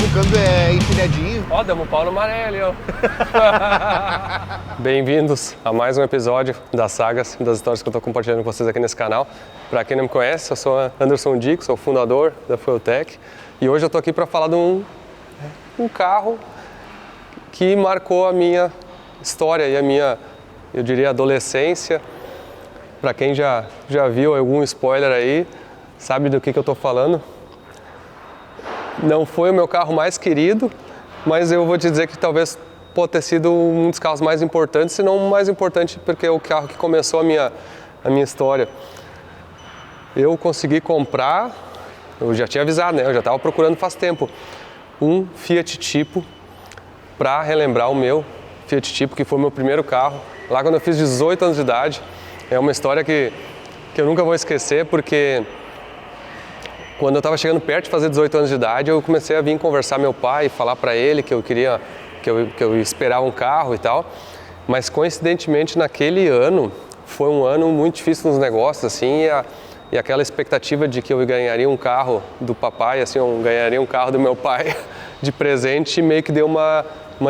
ficando empilhadinho. Ó, damos um pau no maré ali, ó. Bem-vindos a mais um episódio das sagas, das histórias que eu tô compartilhando com vocês aqui nesse canal. Para quem não me conhece, eu sou Anderson Dick, sou o fundador da Fueltech. E hoje eu tô aqui para falar de um carro que marcou a minha história e a minha, eu diria, adolescência. Para quem já viu algum spoiler aí, sabe do que eu tô falando. Não foi o meu carro mais querido, mas eu vou te dizer que talvez pode ter sido um dos carros mais importantes, se não o mais importante, porque é o carro que começou a minha história. Eu consegui comprar, eu já tinha avisado, né? Eu já estava procurando faz tempo, um Fiat Tipo para relembrar o meu Fiat Tipo, que foi o meu primeiro carro, lá quando eu fiz 18 anos de idade. É uma história que eu nunca vou esquecer, porque quando eu estava chegando perto de fazer 18 anos de idade, eu comecei a vir conversar com meu pai e falar para ele que eu queria, que eu esperava um carro e tal. Mas coincidentemente naquele ano, foi um ano muito difícil nos negócios, assim, e aquela expectativa de que eu ganharia um carro do papai, assim, eu ganharia um carro do meu pai de presente, meio que deu uma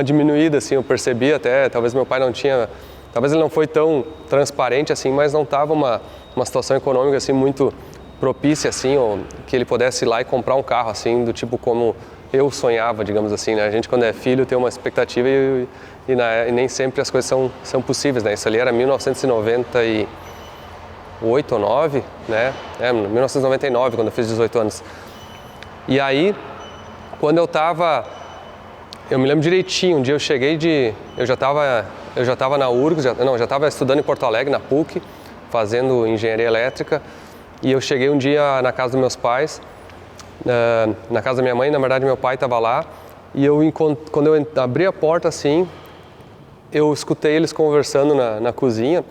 diminuída, assim, eu percebi até, talvez meu pai não tinha, talvez ele não foi tão transparente assim, mas não estava uma situação econômica assim muito propícia, assim, ou que ele pudesse ir lá e comprar um carro, assim, do tipo como eu sonhava, digamos assim, né? A gente, quando é filho, tem uma expectativa e nem sempre as coisas são possíveis, né? Isso ali era 1998 ou 9, né? 1999, quando eu fiz 18 anos. E aí, quando eu me lembro direitinho, um dia eu cheguei eu já estava na URGS, já estava estudando em Porto Alegre, na PUC, fazendo engenharia elétrica. E eu cheguei um dia na casa dos meus pais, na casa da minha mãe, na verdade meu pai estava lá, e quando eu abri a porta assim, eu escutei eles conversando na cozinha,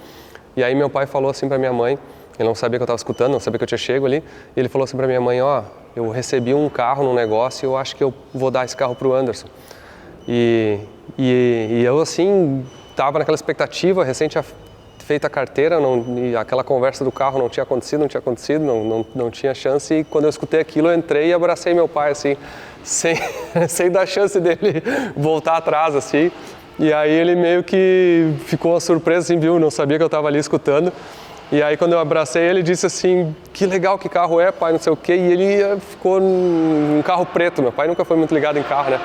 e aí meu pai falou assim para minha mãe, ele não sabia que eu estava escutando, não sabia que eu tinha chego ali, e ele falou assim para minha mãe, ó, eu recebi um carro num negócio e eu acho que eu vou dar esse carro pro Anderson. E eu assim, estava naquela expectativa, recente tinha feito a carteira, e aquela conversa do carro não tinha acontecido, não tinha chance, e quando eu escutei aquilo eu entrei e abracei meu pai assim, sem dar chance dele voltar atrás assim, e aí ele meio que ficou surpreso assim, viu, não sabia que eu estava ali escutando, e aí quando eu abracei ele disse assim, que legal, que carro é, pai, não sei o quê, e ele ficou num carro preto, meu pai nunca foi muito ligado em carro, né,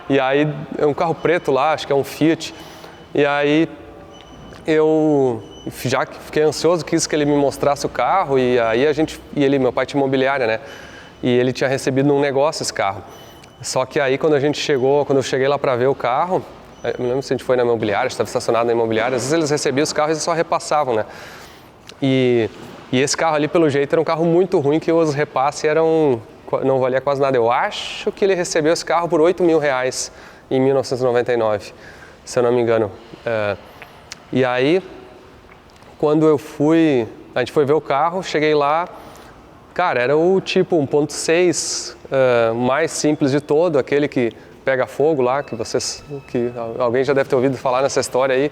e aí é um carro preto lá, acho que é um Fiat, e aí eu já fiquei ansioso, quis que ele me mostrasse o carro, e aí meu pai tinha imobiliária, né? E ele tinha recebido num negócio esse carro. Só que aí quando eu cheguei lá para ver o carro, eu me lembro se a gente foi na imobiliária, estava estacionado na imobiliária, às vezes eles recebiam os carros e só repassavam, né? E esse carro ali, pelo jeito, era um carro muito ruim, que os repasses não valia quase nada. Eu acho que ele recebeu esse carro por R$8 mil em 1999, se eu não me engano. E aí, quando a gente foi ver o carro, cheguei lá, cara, era o tipo 1.6 mais simples de todo, aquele que pega fogo lá, que alguém já deve ter ouvido falar nessa história aí,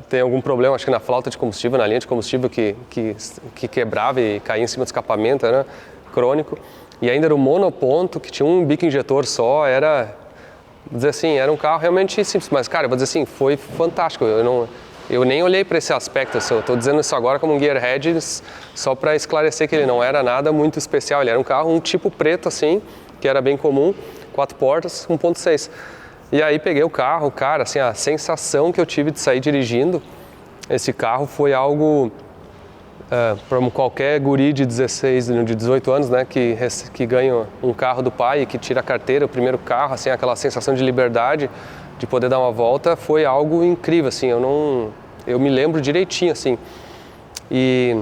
tem algum problema, acho que na flauta de combustível, na linha de combustível que quebrava e caía em cima do escapamento, era crônico, e ainda era o monoponto, que tinha um bico injetor só, dizer assim, era um carro realmente simples, mas cara, eu vou dizer assim, foi fantástico, eu nem olhei para esse aspecto, eu estou dizendo isso agora como um gearhead só para esclarecer que ele não era nada muito especial, ele era um carro, um tipo preto assim, que era bem comum, 4 portas, 1.6. E aí peguei o carro, cara, assim, a sensação que eu tive de sair dirigindo esse carro foi algo, para qualquer guri de 18 anos, né, que ganha um carro do pai e que tira a carteira, o primeiro carro, assim, aquela sensação de liberdade, de poder dar uma volta, foi algo incrível, assim, eu me lembro direitinho, assim, e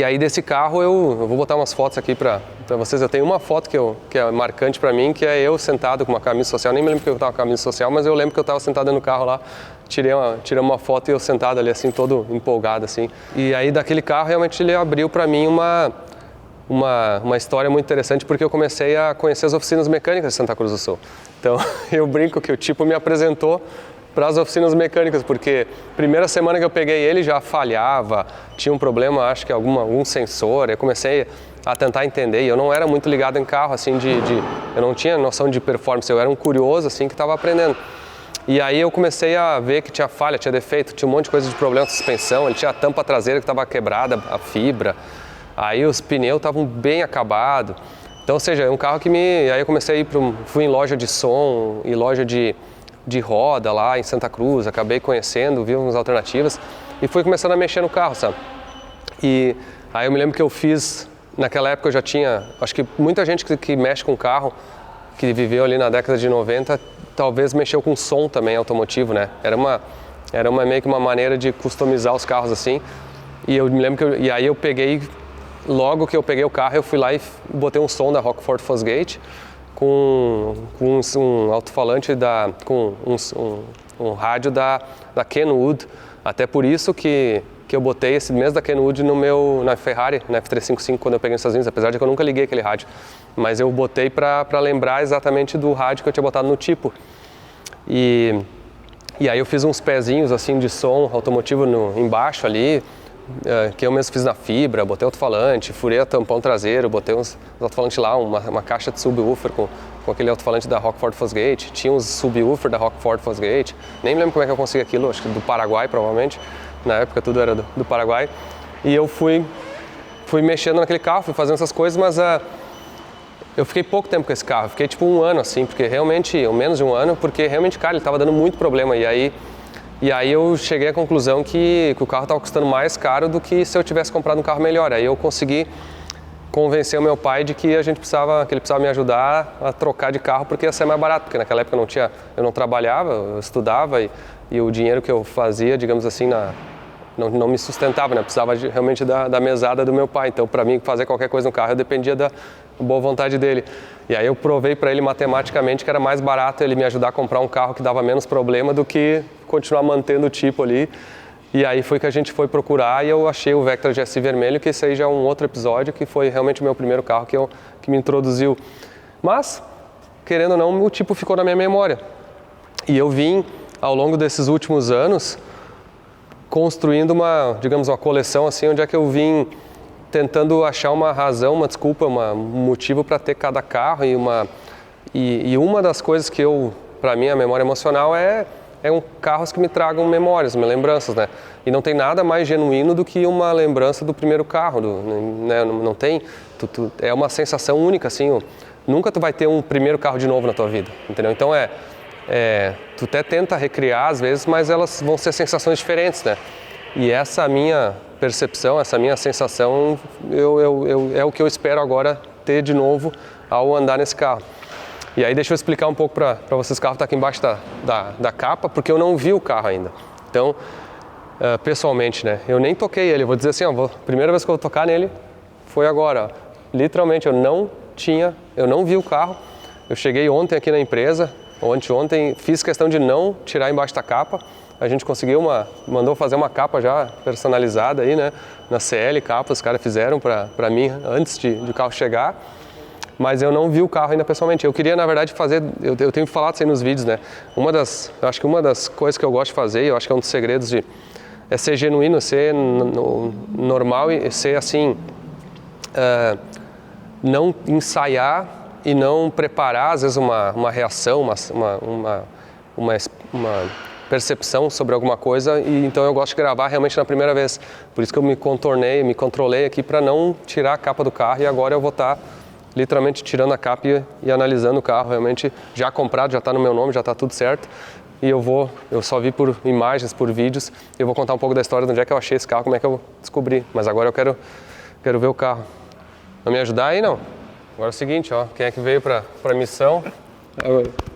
aí desse carro eu vou botar umas fotos aqui para vocês, eu tenho uma foto que é marcante para mim, que é eu sentado com uma camisa social, nem me lembro que eu estava com a camisa social, mas eu lembro que eu estava sentado no carro lá, tirei uma foto e eu sentado ali, assim, todo empolgado, assim, e aí daquele carro realmente ele abriu para mim uma história muito interessante, porque eu comecei a conhecer as oficinas mecânicas de Santa Cruz do Sul. Então, eu brinco que o tipo me apresentou para as oficinas mecânicas, porque primeira semana que eu peguei ele já falhava, tinha um problema, acho que algum sensor, eu comecei a tentar entender, e eu não era muito ligado em carro, assim, eu não tinha noção de performance, eu era um curioso, assim, que estava aprendendo. E aí eu comecei a ver que tinha falha, tinha defeito, tinha um monte de coisa de problema de suspensão, ele tinha a tampa traseira que estava quebrada, a fibra, aí os pneus estavam bem acabados. Então, ou seja, é um carro que Aí eu comecei a ir fui em loja de som e loja de roda lá em Santa Cruz, acabei conhecendo, vi umas alternativas e fui começando a mexer no carro, sabe? E aí eu me lembro que eu fiz, naquela época eu já tinha, acho que muita gente que mexe com carro, que viveu ali na década de 90, talvez mexeu com som também automotivo, né? Era meio que uma maneira de customizar os carros assim. E eu me lembro e aí eu peguei, logo que eu peguei o carro, eu fui lá e botei um som da Rockford Fosgate com um alto-falante com um rádio da Kenwood. Até por isso que eu botei esse mesmo da Kenwood na Ferrari, na F355, quando eu peguei nos Estados Unidos, apesar de que eu nunca liguei aquele rádio. Mas eu botei para lembrar exatamente do rádio que eu tinha botado no tipo. E aí eu fiz uns pezinhos assim de som automotivo embaixo ali, que eu mesmo fiz na fibra, botei alto-falante, furei o tampão traseiro, botei uns alto-falantes lá, uma caixa de subwoofer com aquele alto-falante da Rockford Fosgate, tinha uns subwoofer da Rockford Fosgate, nem me lembro como é que eu consegui aquilo, acho que do Paraguai provavelmente, na época tudo era do Paraguai, e eu fui mexendo naquele carro, fui fazendo essas coisas, mas eu fiquei pouco tempo com esse carro, fiquei tipo um ano assim, porque realmente, ou menos de um ano, porque realmente, cara, ele estava dando muito problema, e aí eu cheguei à conclusão que o carro estava custando mais caro do que se eu tivesse comprado um carro melhor. Aí eu consegui convencer o meu pai de que ele precisava me ajudar a trocar de carro porque ia ser mais barato, porque naquela época eu não trabalhava, eu estudava e o dinheiro que eu fazia, digamos assim, não me sustentava, né? Precisava realmente da mesada do meu pai. Então, para mim, fazer qualquer coisa no carro, eu dependia da boa vontade dele. E aí eu provei para ele matematicamente que era mais barato ele me ajudar a comprar um carro que dava menos problema do que continuar mantendo o tipo ali. E aí foi que a gente foi procurar e eu achei o Vectra GSI vermelho, que esse aí já é um outro episódio, que foi realmente o meu primeiro carro que me introduziu. Mas, querendo ou não, o tipo ficou na minha memória. E eu vim, ao longo desses últimos anos, construindo uma coleção assim, onde é que eu vim tentando achar uma razão, uma desculpa, um motivo para ter cada carro e uma das coisas que para mim, a memória emocional é carros que me tragam memórias, lembranças, né? E não tem nada mais genuíno do que uma lembrança do primeiro carro, né? Não tem, é uma sensação única, assim, nunca tu vai ter um primeiro carro de novo na tua vida, entendeu? Então tu até tenta recriar às vezes, mas elas vão ser sensações diferentes, né? E essa minha percepção, essa minha sensação, é o que eu espero agora ter de novo ao andar nesse carro. E aí deixa eu explicar um pouco para vocês, o carro está aqui embaixo da capa, porque eu não vi o carro ainda. Então, pessoalmente, né, eu nem toquei ele, eu vou dizer assim, a primeira vez que eu vou tocar nele foi agora. Literalmente, eu não vi o carro, eu cheguei ontem aqui na empresa, ontem, fiz questão de não tirar embaixo da capa. A gente mandou fazer uma capa já personalizada aí, né? Na CL capa, os caras fizeram para mim antes de o carro chegar. Mas eu não vi o carro ainda pessoalmente. Eu queria, na verdade, fazer, eu tenho falado isso aí nos vídeos, né? Eu acho que uma das coisas que eu gosto de fazer, eu acho que é um dos segredos é ser genuíno, ser normal e ser assim, não ensaiar e não preparar, às vezes, uma reação, uma percepção sobre alguma coisa, e então eu gosto de gravar realmente na primeira vez. Por isso que eu me controlei aqui para não tirar a capa do carro, e agora eu vou estar literalmente tirando a capa e analisando o carro, realmente já comprado, já está no meu nome, já está tudo certo. E eu só vi por imagens, por vídeos, e eu vou contar um pouco da história de onde é que eu achei esse carro, como é que eu descobri. Mas agora eu quero ver o carro. Vai me ajudar aí, não? Agora é o seguinte, ó, quem é que veio para a missão?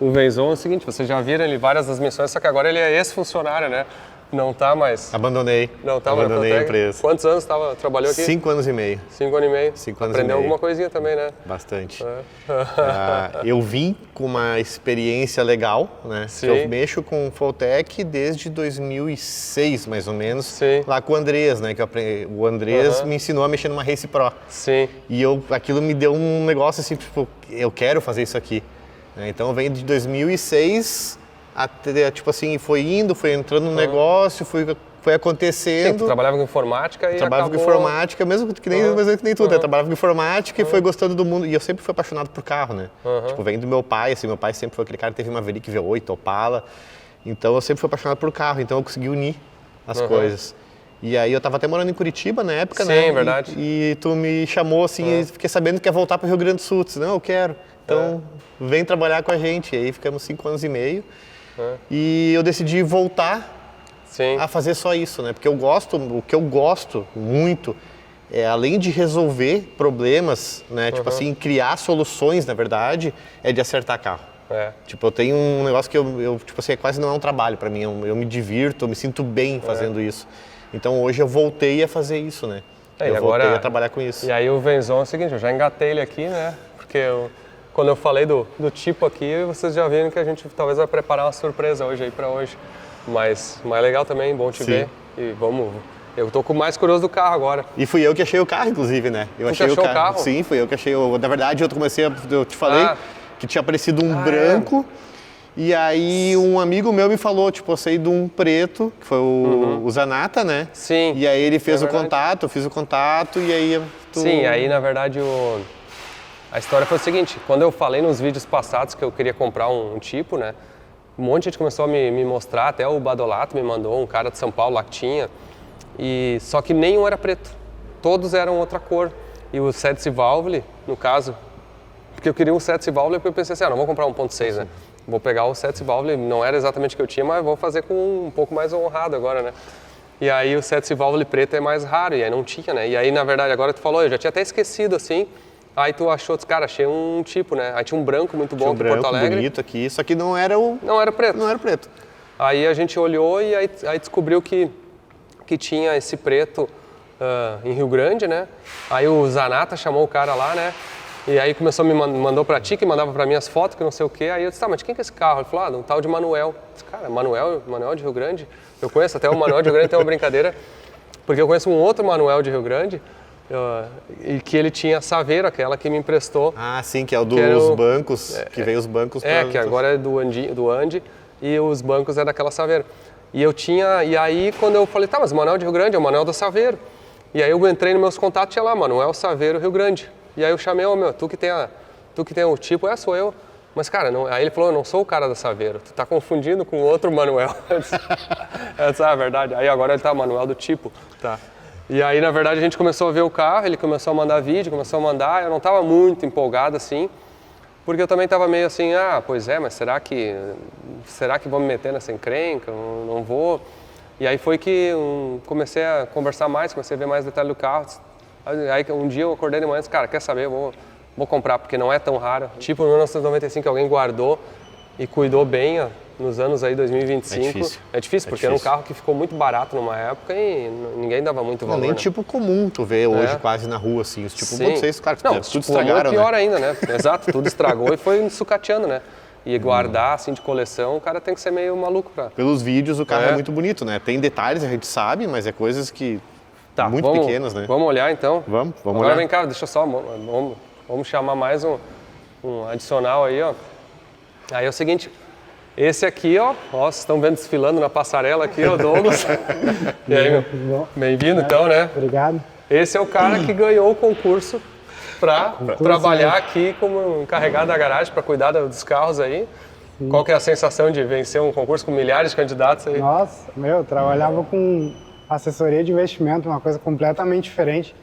O Veizon é o seguinte, vocês já viram ele várias das missões, só que agora ele é ex-funcionário, né? Não tá mais... Abandonei. Não tá mais. Abandonei a empresa. Quantos anos trabalhou aqui? 5 anos e meio. 5 anos e meio. 5 anos Aprendeu e meio. alguma coisinha também, né? Bastante. Eu vim com uma experiência legal, né? Sim. Eu mexo com Fulltech desde 2006, mais ou menos. Sim. Lá com o Andrés, né? O Andrés me ensinou a mexer numa Race Pro. Sim. E aquilo me deu um negócio assim, tipo, eu quero fazer isso aqui. Então eu venho de 2006 até, tipo assim, foi entrando no negócio, foi acontecendo. Sim, tu trabalhava com informática e trabalhava acabou... com informática, mesmo que nem tudo, né? Trabalhava com informática e foi gostando do mundo. E eu sempre fui apaixonado por carro, né? Tipo, vem do meu pai, assim, meu pai sempre foi aquele cara que teve uma Maverick V8, Opala. Então eu sempre fui apaixonado por carro, então eu consegui unir as coisas. E aí eu tava até morando em Curitiba na época, né? Sim, verdade. E tu me chamou assim, e fiquei sabendo que ia voltar pro Rio Grande do Sul. Eu disse, não, eu quero. Então vem trabalhar com a gente. E aí ficamos 5 anos e meio. E eu decidi voltar a fazer só isso, né? Porque o que eu gosto muito é, além de resolver problemas, né? Tipo assim, criar soluções, na verdade, é de acertar carro. Tipo, eu tenho um negócio que eu tipo assim, quase não é um trabalho para mim, eu me divirto, eu me sinto bem fazendo isso. Então hoje eu voltei a fazer isso, né? Eu voltei a trabalhar com isso. E aí o Venzon é o seguinte, eu já engatei ele aqui, né? Porque quando eu falei do tipo aqui, vocês já viram que a gente talvez vai preparar uma surpresa hoje aí para hoje. Mas legal também, bom te ver. E vamos... Eu tô mais curioso do carro agora. E fui eu que achei o carro, inclusive, né? Eu achei achou o carro? Sim, fui eu que achei. Na verdade, eu te falei que tinha aparecido um branco. E aí um amigo meu me falou, tipo, eu sei de um preto, que foi o Zanata, né? Sim. E aí ele fez o contato, eu fiz o contato e aí... Sim, aí na verdade a história foi o seguinte, quando eu falei nos vídeos passados que eu queria comprar um tipo, né? Um monte de gente começou a me mostrar, até o Badolato me mandou, um cara de São Paulo lá que tinha. Só que nenhum era preto, todos eram outra cor. E o Sets Valve, no caso, porque eu queria um Sets Valve, porque eu pensei assim, não vou comprar 1.6, né? Vou pegar o Sets Valve, não era exatamente o que eu tinha, mas vou fazer com um pouco mais honrado agora, né? E aí o Sets Valve preto é mais raro, e aí não tinha, né? E aí, na verdade, agora tu falou, eu já tinha até esquecido, assim, aí tu achou, cara, achei um tipo, né? Aí tinha um branco muito bom aqui em Porto Alegre. Bonito aqui, só que não era o... Não era preto. Não era preto. Aí a gente olhou e aí descobriu que tinha esse preto em Rio Grande, né? Aí o Zanata chamou o cara lá, né? E aí começou, mandou pra ti, que mandava pra mim as fotos, que não sei o quê. Aí eu disse, tá, mas quem que é esse carro? Ele falou, um tal de Manuel. Eu disse, cara, Manuel de Rio Grande? Eu conheço até o Manuel de Rio Grande, tem uma brincadeira, porque eu conheço um outro Manuel de Rio Grande, e que ele tinha a Saveiro, aquela que me emprestou. Ah, sim, que é o dos bancos, que veio os bancos pra... que agora é do Andi, e os bancos é daquela Saveiro. E aí quando eu falei, tá, mas o Manuel de Rio Grande é o Manuel da Saveiro. E aí eu entrei nos meus contatos, tinha lá, Manuel Saveiro Rio Grande. E aí eu chamei, tu que tem o tipo, sou eu. Mas cara, não, aí ele falou, eu não sou o cara da Saveiro, tu tá confundindo com o outro Manuel. Eu disse, é verdade. Aí agora ele tá, Manuel do tipo. Tá. E aí na verdade a gente começou a ver o carro, ele começou a mandar vídeo, começou a mandar, eu não tava muito empolgado assim, porque eu também tava meio assim, pois é, mas será que vou me meter nessa encrenca? Eu não vou. E aí foi que comecei a conversar mais, comecei a ver mais detalhes do carro. Aí um dia eu acordei de manhã e disse, cara, quer saber, eu vou comprar, porque não é tão raro. Tipo, no 1995 alguém guardou e cuidou bem nos anos aí 2025. É difícil, porque era um carro que ficou muito barato numa época e ninguém dava muito valor. Nem né? tipo comum tu vê hoje quase na rua, assim. Os tipo 1.6, claro, não, tudo estragaram, pior né? ainda, né? Exato, tudo estragou e foi sucateando, né? E guardar, assim, de coleção, o cara tem que ser meio maluco pra... Pelos vídeos o carro é muito bonito, né? Tem detalhes, a gente sabe, mas é coisas que... muito pequenas, né? Vamos olhar então? Vamos Agora olhar. Vem cá, deixa só, vamos chamar mais um adicional aí, ó. Aí é o seguinte, esse aqui, ó, vocês estão vendo desfilando na passarela aqui, ó, Douglas. E aí, meu? Bem-vindo então, né? Obrigado. Esse é o cara que ganhou o concurso para trabalhar aqui como encarregado da garagem, para cuidar dos carros aí. Sim. Qual que é a sensação de vencer um concurso com milhares de candidatos aí? Nossa, eu trabalhava com assessoria de investimento, uma coisa completamente diferente.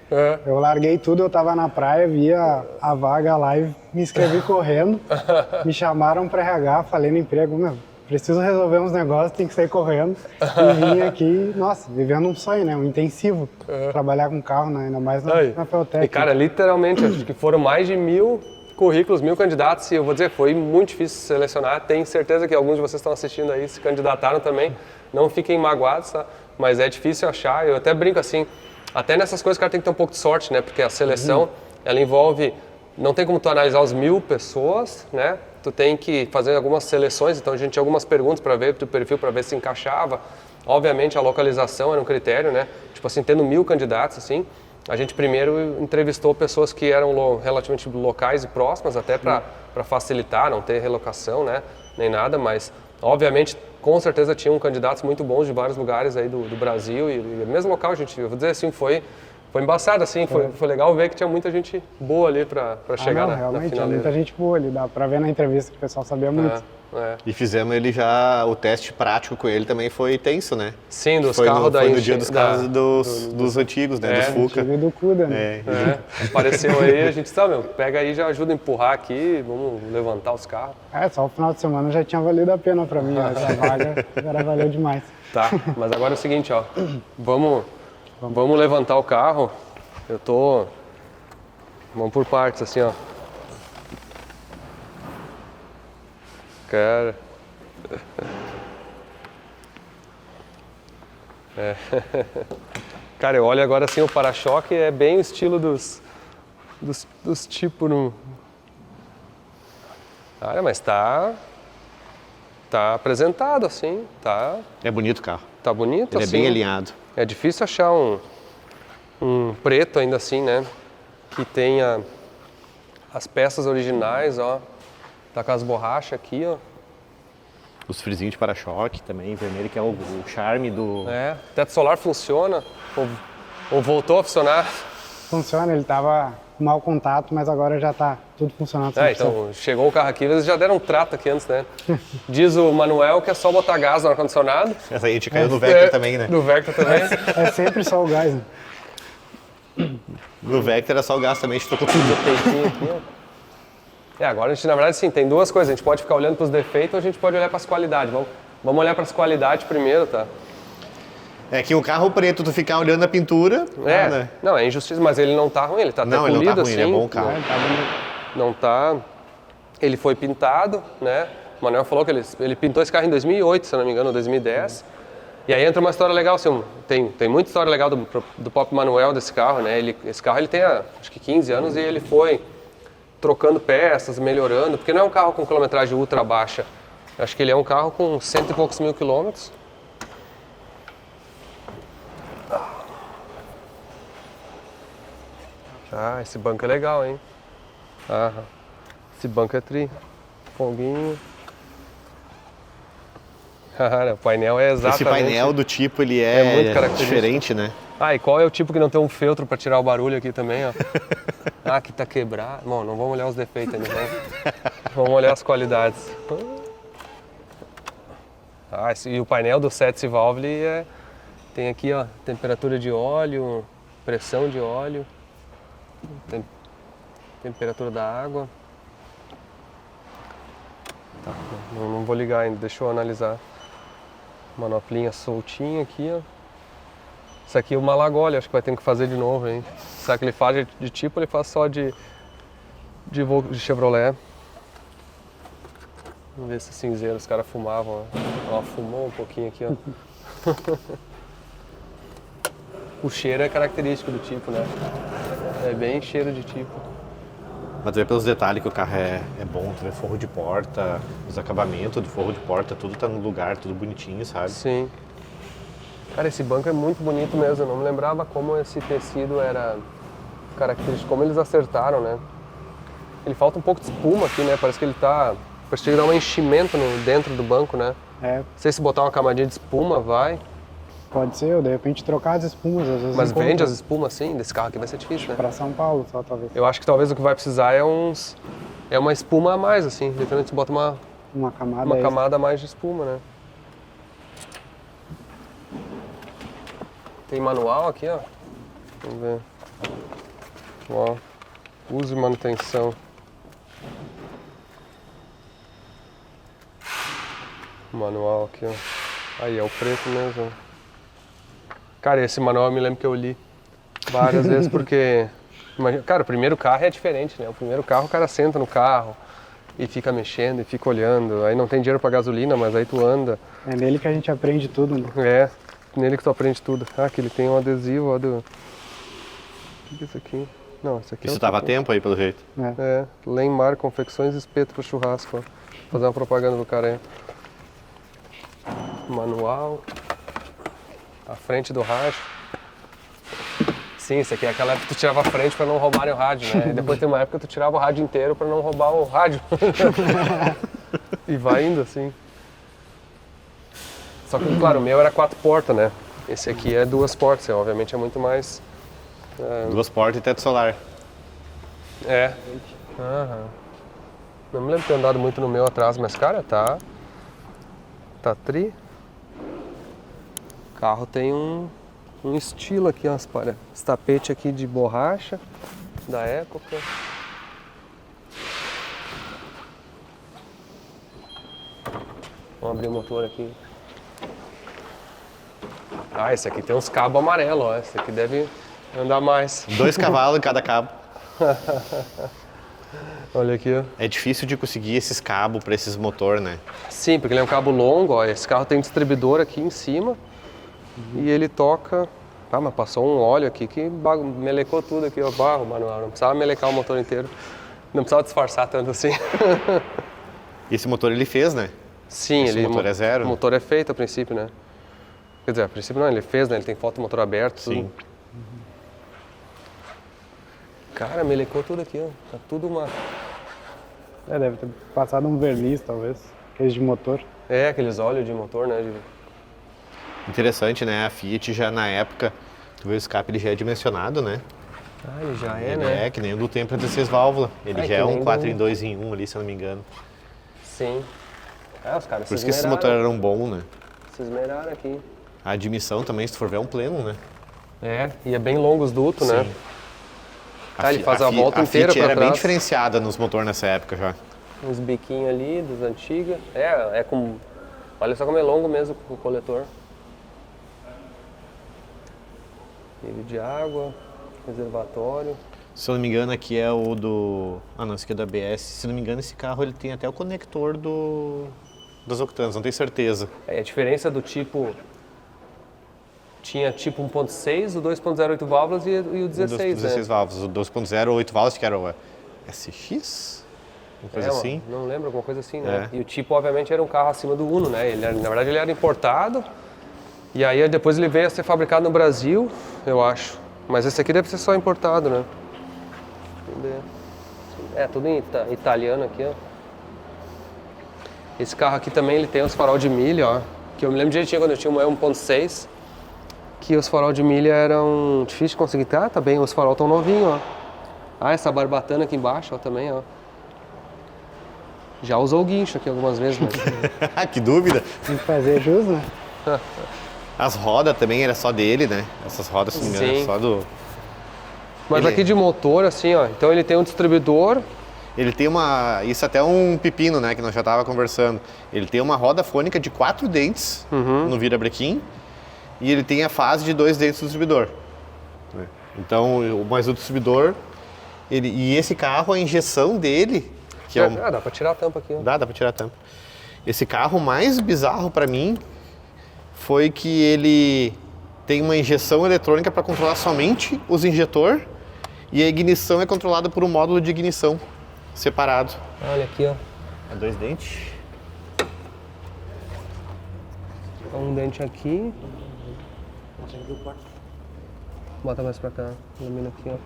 Eu larguei tudo, eu estava na praia, via a vaga lá e me inscrevi correndo. Me chamaram para RH, falei no emprego, preciso resolver uns negócios, tem que sair correndo. E vim aqui, nossa, vivendo um sonho, né? Um intensivo. Trabalhar com carro, né? Ainda mais na Feltec. E cara, literalmente, acho que foram mais de 1000 currículos, 1000 candidatos, e eu vou dizer, foi muito difícil selecionar. Tenho certeza que alguns de vocês estão assistindo aí se candidataram também. Não fiquem magoados, tá? Mas é difícil achar. Eu até brinco assim, até nessas coisas o cara tem que ter um pouco de sorte, né? Porque a seleção, ela envolve, não tem como tu analisar as 1000 pessoas, né? Tu tem que fazer algumas seleções, então a gente tinha algumas perguntas para ver do perfil, para ver se encaixava. Obviamente a localização era um critério, né? Tipo assim, tendo 1000 candidatos, assim, a gente primeiro entrevistou pessoas que eram relativamente locais e próximas, até para facilitar, não ter relocação, né? Nem nada, mas Obviamente, com certeza tinham candidatos muito bons de vários lugares aí do Brasil e no mesmo local, eu vou dizer assim, foi embaçado, assim, foi legal ver que tinha muita gente boa ali para chegar na realmente, finaleira. muita gente boa ali, dá para ver na entrevista que o pessoal sabia muito. E fizemos o teste prático com ele também foi tenso, né? Sim, dos carros Foi no dia dos carros dos antigos, né? Dos Fuca. E do Cuda, né? Apareceu aí, a gente sabe, pega aí e já ajuda a empurrar aqui, vamos levantar os carros. Só o final de semana já tinha valido a pena para mim, essa vaga agora valeu demais. Tá, mas agora é o seguinte, ó, vamos levantar o carro, vamos por partes, assim, ó. Cara. Cara, eu olho agora assim, o para-choque é bem o estilo dos tipos no... Cara, mas tá apresentado assim, tá... É bonito o carro. Tá bonito Ele assim. é bem alinhado. É difícil achar um preto ainda assim, né? Que tenha as peças originais, ó. Tá com as borrachas aqui, ó. Os frisinhos de para-choque também, vermelho, que é o charme do... Teto solar funciona? Ou voltou a funcionar? Funciona, ele tava com mau contato, mas agora já tá tudo funcionando. Então, chegou o carro aqui, eles já deram um trato aqui antes, né? Diz o Manuel que é só botar gás no ar-condicionado. Essa aí a gente caiu no Vectra também, né? No Vectra também. É sempre só o gás, né? No Vectra era só o gás também, a gente tocou tudo. Aqui, ó. Agora a gente, na verdade, sim, tem duas coisas. A gente pode ficar olhando para os defeitos ou a gente pode olhar para as qualidades. Vamos olhar para as qualidades primeiro, tá? É que o carro preto, tu ficar olhando a pintura... né? Não, é injustiça, mas ele não tá ruim, ele tá até polido, ele não tá ruim, assim. ele é bom carro. Não tá... Ele foi pintado, né? O Manuel falou que ele pintou esse carro em 2008, se eu não me engano, 2010. E aí entra uma história legal, assim, tem muita história legal do Pop Manuel desse carro, né? Esse carro ele tem, acho que 15 anos e ele foi trocando peças, melhorando, porque não é um carro com quilometragem ultra baixa. Acho que ele é um carro com 100 e poucos mil quilômetros. Esse banco é legal, hein? Esse banco é tri. Foguinho. Cara, o painel é exatamente... Esse painel do tipo, ele é muito característico. Diferente, né? E qual é o tipo que não tem um feltro para tirar o barulho aqui também, ó? Aqui tá quebrado. Bom, não vamos olhar os defeitos ainda, né? Vamos olhar as qualidades. E o painel do Setsy Valve tem aqui, ó, temperatura de óleo, pressão de óleo, temperatura da água. Não vou ligar ainda, deixa eu analisar. Manoplinha soltinha aqui, ó. Isso aqui é o Malagoli, acho que vai ter que fazer de novo, hein? Será que ele faz de tipo ou ele faz só de Chevrolet? Vamos ver esse cinzeiro, os caras fumavam, ó. Fumou um pouquinho aqui, ó. O cheiro é característico do tipo, né? É bem cheiro de tipo. Mas tu vê pelos detalhes que o carro é bom, tu vê forro de porta, os acabamentos do forro de porta, tudo tá no lugar, tudo bonitinho, sabe? Sim. Cara, esse banco é muito bonito mesmo, eu não me lembrava como esse tecido era característico, como eles acertaram, né? Ele falta um pouco de espuma aqui, né? Parece que ele tá... Parece que ele dá um enchimento dentro do banco, né? Não sei se botar uma camadinha de espuma, vai. Pode ser, ou de repente trocar as espumas, às vezes. Mas vende as espumas assim? Desse carro aqui vai ser difícil, né? Pra São Paulo só, talvez. Eu acho que talvez o que vai precisar é uma espuma a mais, assim. Literalmente você bota uma camada a mais de espuma, né? Tem manual aqui, ó. Vamos ver. Ó, uso e manutenção. Manual aqui, ó. Aí, é o preto mesmo. Cara, esse manual eu me lembro que eu li várias vezes porque... Cara, o primeiro carro é diferente, né? O primeiro carro o cara senta no carro e fica mexendo e fica olhando. Aí não tem dinheiro pra gasolina, mas aí tu anda. É nele que a gente aprende tudo, né? É. Nele que tu aprende tudo. Que ele tem um adesivo, ó, do... O que é isso aqui? Não, isso aqui Isso tava a tempo aí, pelo jeito. Lenmar, confecções e espeto pro churrasco, ó. Vou fazer uma propaganda do cara aí. Manual. A frente do rádio. Sim, isso aqui é aquela época que tu tirava a frente pra não roubarem o rádio, né? E depois tem uma época que tu tirava o rádio inteiro pra não roubar o rádio. E vai indo assim. Só que, claro, o meu era 4 portas, né? Esse aqui é 2 portas, obviamente é muito mais... 2 portas e teto solar. É. Aham. Não me lembro de ter andado muito no meu atrás, mas, cara, tá tri. O carro tem um estilo aqui, ó, esse tapete aqui de borracha da época. Vamos abrir o motor aqui. Ah, esse aqui tem uns cabos amarelos, ó. Esse aqui deve andar mais. 2 cavalos em cada cabo. Olha aqui, ó. É difícil de conseguir esses cabos para esses motor, né? Sim, porque ele é um cabo longo, ó. Esse carro tem um distribuidor aqui em cima e ele toca... Ah, mas passou um óleo aqui que melecou tudo aqui, ó. Barro, manual. Não precisava melecar o motor inteiro. Não precisava disfarçar tanto assim. E esse motor ele fez, né? Sim, esse motor é zero? O motor é feito a princípio, né? Quer dizer, a princípio não, ele fez, né? Ele tem foto motor aberto, tudo. Sim. Cara, melecou tudo aqui, ó. Tá tudo uma... Deve ter passado um verniz, talvez. Aqueles de motor. É, aqueles óleos de motor, né? Interessante, né? A Fiat já na época, tu vê o escape, ele já é dimensionado, né? Ah, ele já é, Ele né? é que nem o do Tempra 16 válvula. Ele já é um 4 em 2 em 1 ali, se eu não me engano. Sim. Ah, os caras Por isso que esses motores eram bons, né? Se esmeraram aqui. A admissão também, se tu for ver, é um pleno, né? É, e é bem longo os dutos, né? Sim. Ah, ele faz a volta inteira pra Fiat era trás. bem diferenciada nos motores nessa época já. Uns biquinhos ali, dos antigos. É com... Olha só como é longo mesmo o coletor. Nível de água, reservatório. Se eu não me engano, aqui é o do... Ah, não, esse aqui é do ABS. Se eu não me engano, esse carro ele tem até o conector das octanas, não tenho certeza. É, a diferença do tipo... Tinha tipo 1.6, o 2.0 8 válvulas e o 16, o 16 né? válvulas, o 2.0 8 válvulas, que era o SX? Uma coisa assim? Não lembro, alguma coisa assim, né? É. E o tipo, obviamente, era um carro acima do Uno, né? Na verdade, ele era importado. E aí, depois ele veio a ser fabricado no Brasil, eu acho. Mas esse aqui deve ser só importado, né? É, tudo em italiano aqui, ó. Esse carro aqui também, ele tem os farol de milha, ó. Que eu me lembro direitinho quando eu tinha um 1.6. Que os farol de milha eram difíceis de conseguir. Ah, tá bem, os farol estão novinhos, ó. Ah, essa barbatana aqui embaixo, ó, também, ó. Já usou o guincho aqui algumas vezes, mas... Que dúvida! Tem que fazer jus, né? As rodas também era só dele, né? Essas rodas, se não me engano, Sim. só do... Mas aqui de motor, assim, ó. Então ele tem um distribuidor. Ele tem uma... Isso até é um pepino, né? Que nós já tava conversando. Ele tem uma roda fônica de 4 dentes no virabrequim. E ele tem a fase de 2 dentes do distribuidor. Então, mas o distribuidor... E esse carro, a injeção dele... Que é dá pra tirar a tampa aqui, ó. Dá pra tirar a tampa. Esse carro mais bizarro pra mim foi que ele tem uma injeção eletrônica para controlar somente os injetor e a ignição é controlada por um módulo de ignição separado. Olha aqui, ó. É 2 dentes. Um dente aqui. Bota mais pra cá. Ilumina aqui, ó.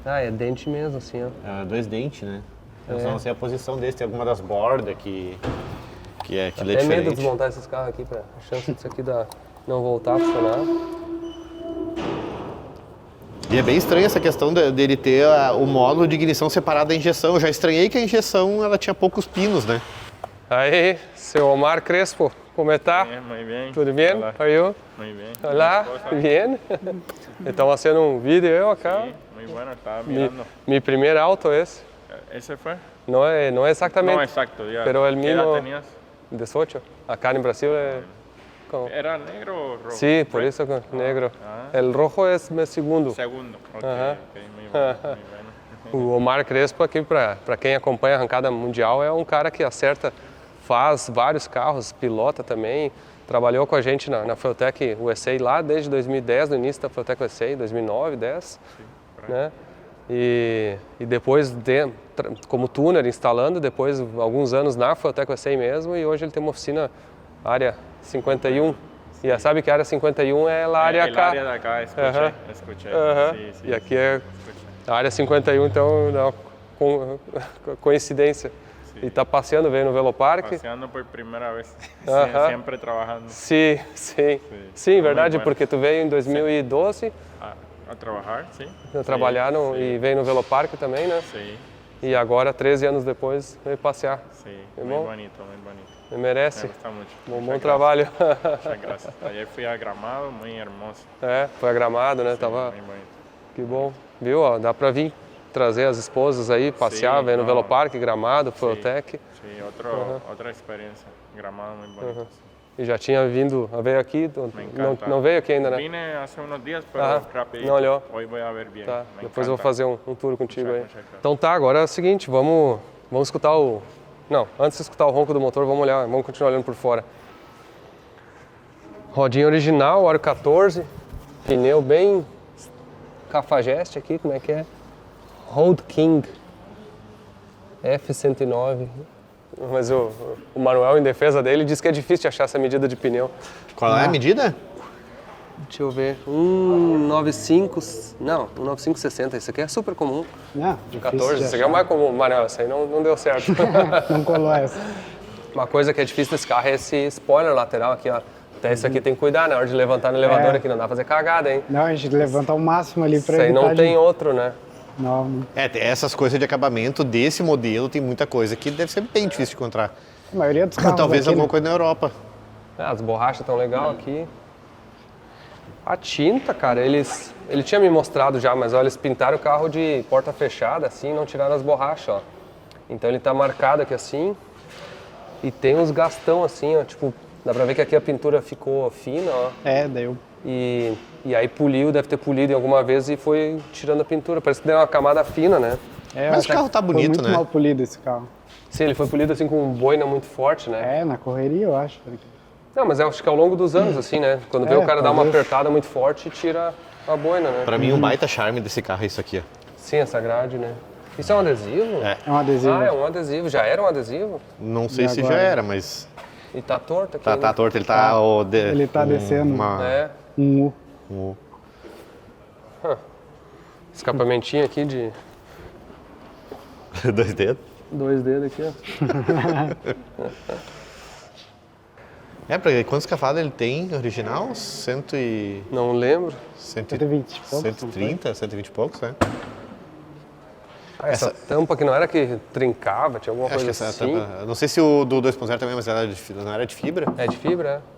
É dente mesmo, assim, ó. É 2 dentes, né? Eu só não sei a posição desse, tem alguma das bordas que é diferente. Tem medo de desmontar esses carros aqui, pra a chance disso aqui não voltar a funcionar. E é bem estranho essa questão dele ter o módulo de ignição separado da injeção. Eu já estranhei que a injeção ela tinha poucos pinos, né? Aí, seu Omar Crespo, como está? Muy bien. Tudo bem? Hola. Are you? Muy bien. Olá, bien? Estamos fazendo um vídeo eu acá. Sí, muy bueno, estaba mirando. Mi primer auto esse. ¿Ese fue? Não é exatamente. No, exacto, ya. Pero el ¿Qué edad mismo tenías? 18. Acá no Brasil é... ¿Era negro o rojo? Sí, por eso que negro. Ah. El rojo é meu segundo. Segundo. Ok, Ajá. ok, muy bueno, muy bueno. O Omar Crespo aqui, para quem acompanha a arrancada mundial, é um cara que acerta, faz vários carros, pilota também. Trabalhou com a gente na Fueltech USA lá desde 2010, no início da Fueltech USA, 2009, 10. Sim, Né? E depois, como tuner, instalando, depois alguns anos na Fueltech USA mesmo, e hoje ele tem uma oficina área 51. E sabe que a área 51 é a área El K. área de acá, escuché, Ajá. escuché. Aham. Sí, sí, E aqui sí, é escuché. a área 51, então é uma coincidência. E tá passeando, veio no Velopark. Passeando por primeira vez, sempre trabalhando. Sim, sim. Sim, verdade, bueno. porque tu veio em 2012. A trabalhar, sim. Trabalhar e veio no Velopark também, né? Sim. E agora, 13 anos depois, veio passear. Sim, É muito bom? bonito, muito bonito. Merece. Me gusta muito. Bom trabalho. Muchas gracias. Ayer fui a Gramado, muito hermoso. Foi a Gramado, né? Sim, Tava... muito bonito. Que bom. Viu? Ó, dá pra vir trazer as esposas aí, passear, Sim, ver no não. Velopark, Gramado, Forotec. Sim, outra experiência. Gramado muito bonito. E já tinha veio aqui, Me encanta. não veio aqui ainda, né? Vine hace unos días, pero rapidito. não olhou. Hoy voy a ver bien. Tá. Me Depois eu vou encanta. fazer um tour contigo aí. Muchas gracias. Então tá, agora é o seguinte, vamos escutar o... Não, antes de escutar o ronco do motor, vamos continuar olhando por fora. Rodinha original, aro 14, pneu bem cafajeste aqui, como é que é? Road King F109. Mas o Manuel, em defesa dele, disse que é difícil de achar essa medida de pneu. Qual é a medida? Deixa eu ver. 195. Não, 19560. Isso aqui é super comum. De 14. Isso aqui é o mais comum, Manuel. Isso aí não deu certo. Não colou essa. Uma coisa que é difícil desse carro é esse spoiler lateral aqui, ó. Até isso aqui tem que cuidar na hora de levantar no elevador aqui, não dá pra fazer cagada, hein? Não, a gente levanta ao máximo ali pra Isso aí evitar não tem outro, né? Não. Essas coisas de acabamento desse modelo tem muita coisa que deve ser bem difícil de encontrar. A maioria dos carros Talvez aqui, alguma né? coisa na Europa. As borrachas estão legal aqui. A tinta, cara, ele tinha me mostrado já, mas olha, eles pintaram o carro de porta fechada, assim, não tiraram as borrachas, ó. Então ele tá marcado aqui assim, e tem uns gastão assim, ó, tipo, dá pra ver que aqui a pintura ficou fina, ó. Daí eu... E aí deve ter polido em alguma vez e foi tirando a pintura. Parece que deu uma camada fina, né? Mas o carro tá bonito, foi muito né? mal polido esse carro. Sim, ele foi polido assim com boina muito forte, né? Na correria eu acho. Não, mas eu acho que ao longo dos anos, assim, né? Quando vê o cara dar uma talvez. apertada muito forte, tira a boina, né? Pra mim, um baita charme desse carro é isso aqui, ó. Sim, essa grade, né? Isso é um adesivo? É. É um adesivo. Ah, é um adesivo. Já era um adesivo? Não sei E se agora? já era, mas... E tá torto aqui, Tá né? torto, ele tá... Ele tá descendo. É. Um U. Escapamentinho aqui de 2 dedos. 2 dedos aqui, ó. Quantos cavalos ele tem original? Não lembro. 120 e poucos, 130, 120 e poucos, né? Essa tampa que não era que trincava, tinha alguma Acho que coisa essa assim. tampa... Não sei se o do 2.0 também, mas não era de fibra. É de fibra, é?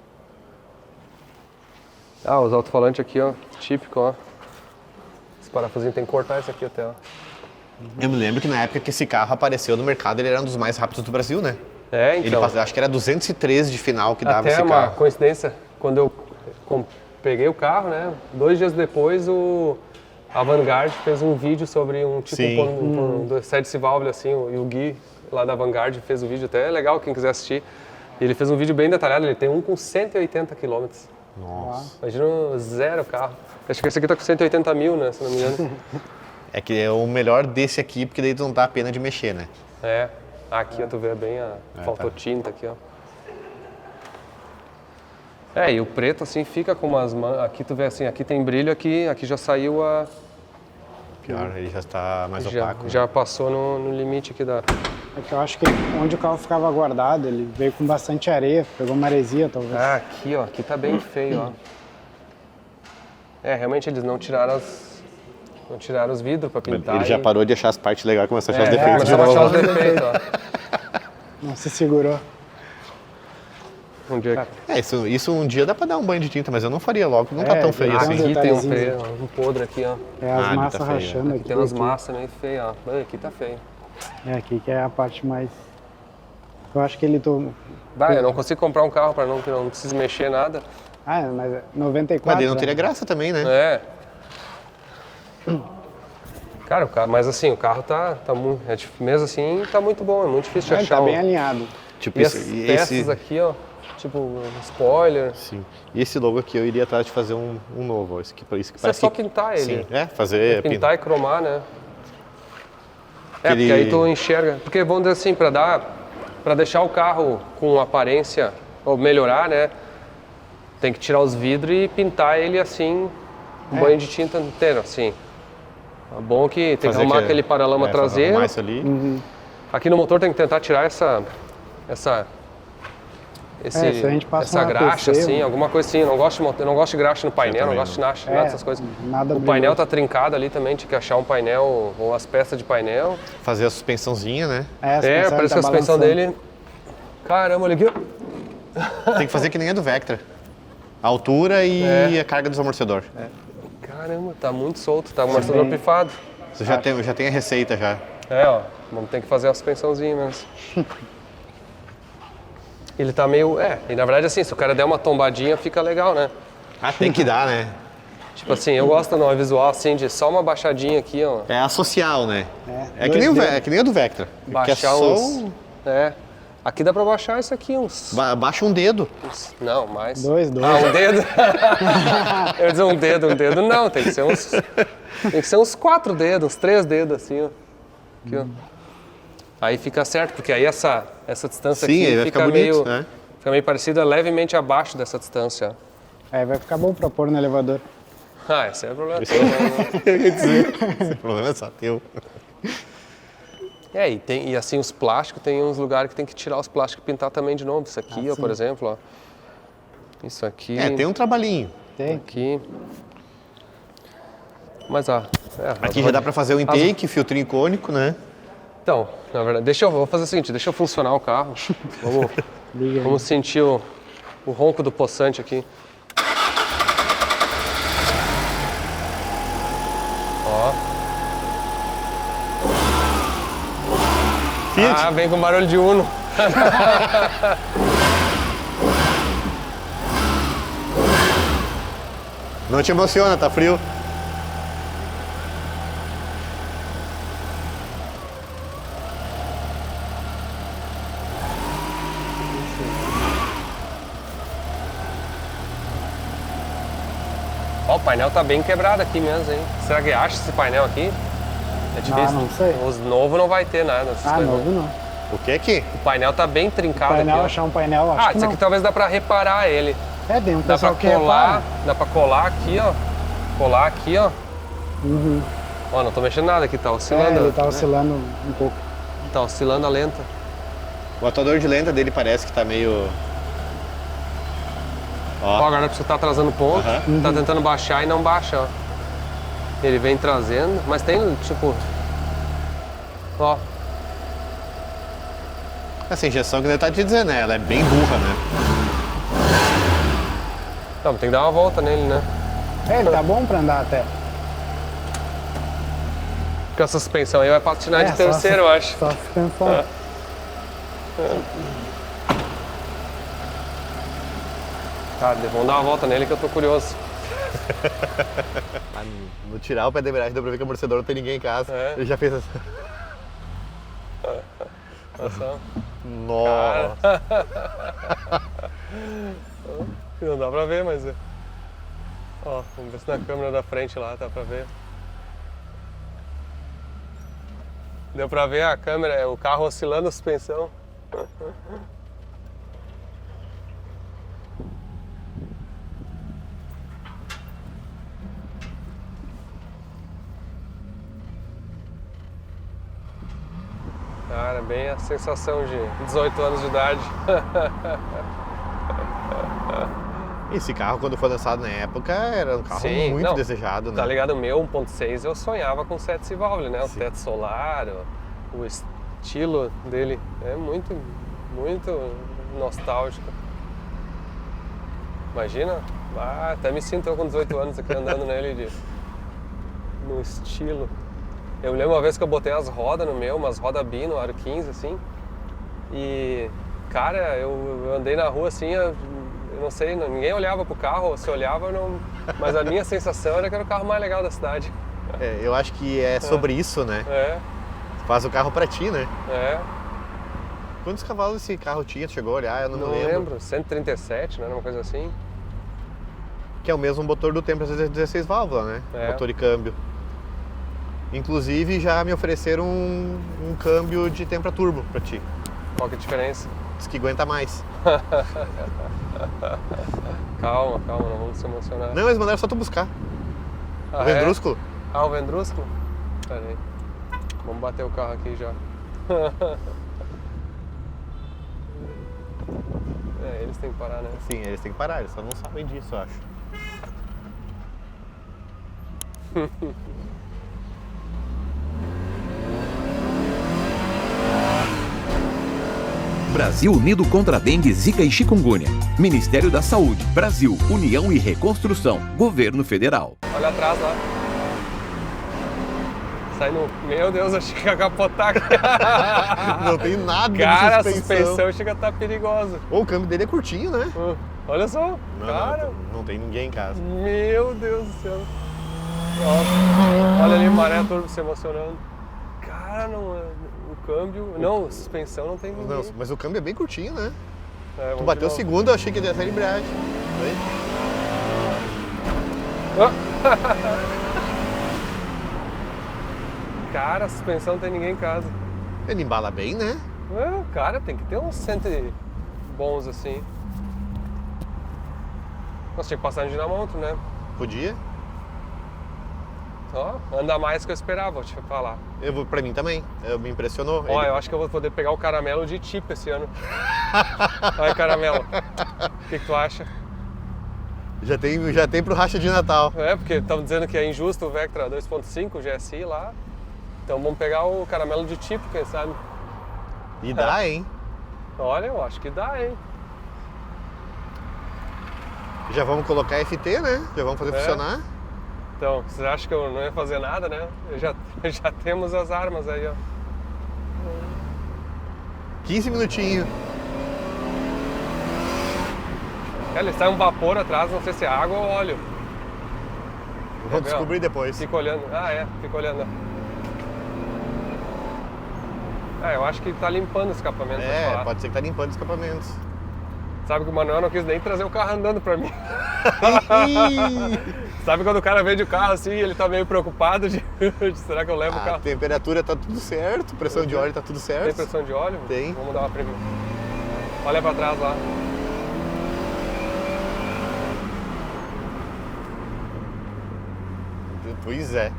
Ah, os alto-falantes aqui, ó. Típico, ó. Esse parafusinho tem que cortar esse aqui até, ó. Eu me lembro que na época que esse carro apareceu no mercado, ele era um dos mais rápidos do Brasil, né? É, então. Acho que era 213 de final que dava até esse uma carro. coincidência, quando eu peguei o carro, né? 2 dias depois, a Vanguard fez um vídeo sobre um tipo um 7 válvula, assim, e o Gui lá da Vanguard fez o vídeo, até é legal quem quiser assistir. E ele fez um vídeo bem detalhado, ele tem um com 180 km. Nossa. Imagina zero carro. Acho que esse aqui tá com 180 mil, né, se não me engano. É que é o melhor desse aqui, porque daí tu não dá a pena de mexer, né? É, aqui ó, tu vê bem faltou tá. tinta aqui, ó. É, e o preto assim fica com umas aqui tu vê assim, aqui tem brilho, aqui já saiu a... Pior, ele já está mais opaco. Já passou no limite aqui da... É que eu acho que onde o carro ficava guardado, ele veio com bastante areia, pegou maresia talvez. Ah, aqui ó, aqui tá bem feio, ó. É, realmente eles não tiraram os vidros pra pintar. Ele já parou de achar as partes legais e começou a achar os defeitos. Começou a achar os defeitos, ó. Não se segurou. Um dia... Isso um dia dá pra dar um banho de tinta, mas eu não faria logo, não tá tão feio assim. Aqui tem detalhezinhos. um podre aqui, ó. As ali massas tá feio. rachando aqui. Tem umas massas meio feias, ó. Aqui tá feio. Aqui que é a parte mais... Eu acho que ele... Vai, eu não consigo comprar um carro pra não preciso mexer nada. mas é 94... Mas daí não teria graça também, né? É. Cara, mas assim, o carro tá muito... mesmo assim, tá muito bom, é muito difícil de achar. Tá bem alinhado. Tipo, E as peças aqui, ó, tipo, spoiler. Sim. E esse logo aqui eu iria atrás de fazer um novo. Isso que Isso é parece só que... pintar ele. Sim, fazer... Pintar e cromar, né? Aquele- Porque aí tu enxerga. Porque vamos dizer assim, pra deixar o carro com aparência, ou melhorar, né? Tem que tirar os vidros e pintar ele assim, um banho de tinta inteiro, assim. É bom que tem que Fazer arrumar aquele paralama fazer arrumar traseiro. isso ali. Aqui no motor tem que tentar tirar essa se a gente passa essa uma graxa, APC, assim, alguma coisa assim. Eu não gosto de graxa no painel, não gosto de nada dessas coisas. Nada O painel tá trincado ali também, tinha que achar um painel ou as peças de painel. Fazer a suspensãozinha, né? Parece que a suspensão dele... Caramba, olha aqui. Tem que fazer que nem a do Vectra. A altura e a carga dos amortecedor. Caramba, tá muito solto, tá o amortecedor pifado. Você já tem a receita já. Ó, vamos ter que fazer a suspensãozinha mesmo. Ele tá meio... e na verdade assim, se o cara der uma tombadinha, fica legal, né? Tem que dar, né? Tipo assim, eu gosto de visual assim, de só uma baixadinha aqui, ó. É a social, né? É que nem a do Vectra. Baixar uns... Aqui dá pra baixar isso aqui, uns... Baixa um dedo. Não, mais. Dois. Um dedo? Eu ia dizer um dedo não, tem que ser uns 4 dedos, uns 3 dedos assim, ó. Aqui, ó. Aí fica certo, porque aí essa distância aqui vai fica bonito, meio... né? Fica meio parecida levemente abaixo dessa distância. Vai ficar bom pra pôr no elevador. Esse é o problema. Esse problema é só teu. E assim, os plásticos, tem uns lugares que tem que tirar os plásticos e pintar também de novo. Isso aqui, ó, por exemplo, ó. Isso aqui. Tem um trabalhinho. Tem. Aqui. Mas, aqui já dá pra fazer o intake, filtrinho cônico, né? Então, na verdade, vou fazer o seguinte, deixa eu funcionar o carro. Vamos sentir o ronco do poçante aqui. Ó. Fiat. Vem com barulho de Uno. Não te emociona, tá frio. Ó, o painel tá bem quebrado aqui mesmo, hein? Será que acha esse painel aqui? É difícil. Não sei. Os novos não vai ter nada. Novo não. O que aqui? O painel tá bem trincado aqui. Achar um painel, acho que isso não. aqui talvez dá pra reparar ele. Tem um Dá pra pessoal que colar, repara. dá pra colar aqui, ó. Colar aqui, ó. Ó, não tô mexendo nada aqui, tá oscilando. Ele tá oscilando um pouco. Tá oscilando a lenta. O atuador de lenta dele parece que tá meio... Ó, agora você tá atrasando ponto, tá tentando baixar e não baixa, ó. Ele vem trazendo, mas tem, tipo... Ó. Essa injeção que ele tá te dizendo, né? Ela é bem burra, né? Não, tem que dar uma volta nele, né? Ele tá bom pra andar até. Com essa suspensão aí vai patinar de terceiro, eu acho. Só suspensão. Tá, vamos dar uma volta nele que eu tô curioso. No tirar o pé da embreagem, deu pra ver que o amortecedor não tem ninguém em casa. Ele já fez assim. Nossa. Nossa. Não dá pra ver, mas... Ó, vamos ver se na câmera da frente lá dá pra ver. Deu pra ver a câmera, o carro oscilando a suspensão. Cara, bem a sensação de 18 anos de idade. Esse carro, quando foi lançado na época, era um carro muito desejado, né? Tá ligado? O meu 1.6 eu sonhava com 7 válvulas, né? O teto solar, o estilo dele é muito, muito nostálgico. Imagina? Até me sinto eu com 18 anos aqui andando nele no estilo. Eu me lembro uma vez que eu botei as rodas no meu, umas rodas Bino, aro 15, assim. E, cara, eu andei na rua assim, eu não sei, ninguém olhava pro carro, se olhava, não... mas a minha sensação era que era o carro mais legal da cidade. Eu acho que é sobre isso, né? Faz o carro pra ti, né? Quantos cavalos esse carro tinha? Tu chegou a olhar? Eu não lembro. 137, né? Uma coisa assim. Que é o mesmo motor do Tempra 16 válvulas, né? Motor e câmbio. Inclusive já me ofereceram um câmbio de Tempra Turbo pra ti. Qual que é a diferença? Diz que aguenta mais. Calma, não vamos se emocionar. Não, eles mandaram só tu buscar. O Vendrúsculo. O Vendrúsculo? Pera aí. Vamos bater o carro aqui já. Eles têm que parar, né? Sim, eles têm que parar, eles só não sabem disso, eu acho. Brasil Unido contra a Dengue, Zika e Chikungunya. Ministério da Saúde, Brasil, União e Reconstrução, Governo Federal. Olha atrás lá. Sai no... Meu Deus, achei que ia capotar. Não tem nada Cara, de a suspensão chega a estar perigosa. O câmbio dele é curtinho, né? Olha só, cara. Não tem ninguém em casa. Meu Deus do céu. Nossa. Olha ali, maré turbo se emocionando. Cara, não, o câmbio... Não, suspensão não tem ninguém. Não, mas o câmbio é bem curtinho, né? É, tu bateu o segundo, eu achei que ia ter embreagem. Cara, a suspensão não tem ninguém em casa. Ele embala bem, né? Cara, tem que ter uns 100 bons assim. Nossa, tinha que passar no dinamômetro, né? Podia. Ó, anda mais que eu esperava, vou te falar. Pra mim também, me impressionou. Ó, eu acho que eu vou poder pegar o caramelo de tipo esse ano. Aí, caramelo, o que tu acha? Já tem pro racha de Natal. Porque estão dizendo que é injusto o Vectra 2.5, o GSI lá. Então vamos pegar o caramelo de tipo, quem sabe? E dá, hein? Olha, eu acho que dá, hein? Já vamos colocar FT, né? Já vamos fazer funcionar. Então, vocês acham que eu não ia fazer nada, né? Já temos as armas aí, ó. 15 minutinhos. Ele sai um vapor atrás, não sei se é água ou óleo. Vamos descobrir depois. Fica olhando. Fica olhando. Eu acho que tá limpando o escapamento. Pode ser que tá limpando os escapamentos. Sabe que o Manuel não quis nem trazer o carro andando pra mim. Sabe quando o cara vende o carro assim, ele tá meio preocupado de será que eu levo o carro? A temperatura tá tudo certo, pressão de óleo tá tudo certo. Tem pressão de óleo? Tem. Vamos dar uma premia. Olha pra trás lá. Pois é.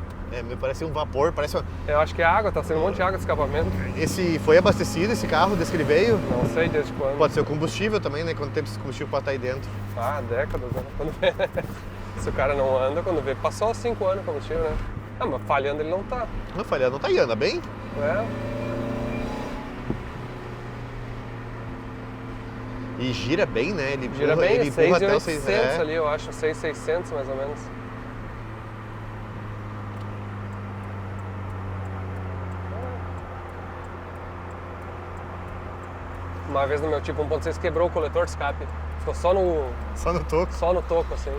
Me parece um vapor, parece uma... Eu acho que é água, tá sendo um monte de água de escapamento. Esse foi abastecido, esse carro, desde que ele veio? Não sei desde quando. Pode ser o combustível também, né? Quanto tempo esse combustível pode estar aí dentro? Décadas, né? Quando vê... Se o cara não anda, quando vê... Passou 5 anos o combustível, né? Mas falhando ele não tá. Não, falhando não tá aí, anda bem? E gira bem, né? Ele gira bem, ele empurra até o 600 ali, eu acho, 6,600 mais ou menos. Uma vez no meu tipo 1.6 quebrou o coletor de escape. Ficou só no toco? Só no toco, assim.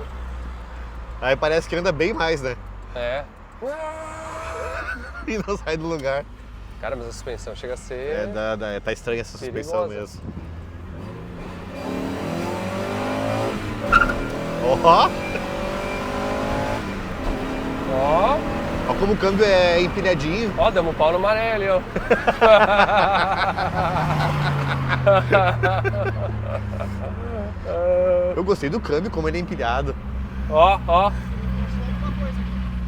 Aí parece que anda bem mais, né? E não sai do lugar. Cara, mas a suspensão chega a ser... Tá estranha essa suspensão perigosa. mesmo. Ó! Ó como o câmbio é empilhadinho. Ó, demos um pau no maré ali, ó. Eu gostei do câmbio, como ele é empilhado. Ó.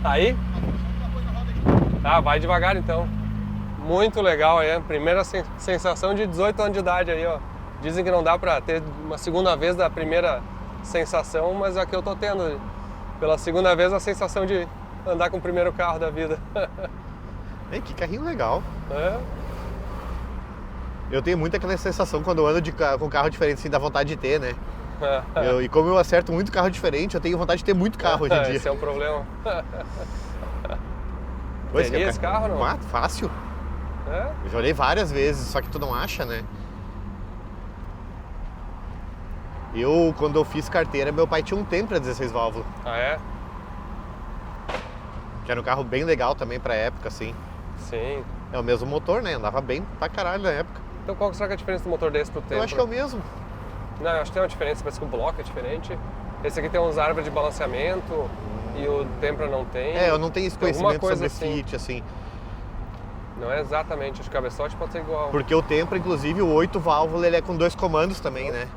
Aí? Vai devagar então. Muito legal aí, primeira sensação de 18 anos de idade aí, ó. Dizem que não dá pra ter uma segunda vez da primeira sensação, mas aqui eu tô tendo pela segunda vez a sensação de andar com o primeiro carro da vida. Que carrinho legal. Eu tenho muito aquela sensação quando eu ando com carro diferente, assim, dá vontade de ter, né? E como eu acerto muito carro diferente, eu tenho vontade de ter muito carro hoje em dia. Esse é um problema. Teria esse carro, não? Fácil. Eu já olhei várias vezes, só que tu não acha, né? Quando eu fiz carteira, meu pai tinha um Tempra 16 válvulas. Que era um carro bem legal também pra época, assim. Sim. É o mesmo motor, né? Andava bem pra caralho na época. Então qual será que é a diferença do motor desse pro Tempra? Eu acho que é o mesmo. Não, eu acho que tem uma diferença, parece que o bloco é diferente. Esse aqui tem uns árvores de balanceamento e o Tempra não tem. Eu não tenho esse conhecimento sobre assim. Fit, assim. Não é exatamente, acho que o cabeçote pode ser igual. Porque o Tempra, inclusive, o 8 válvula, ele é com 2 comandos também, né?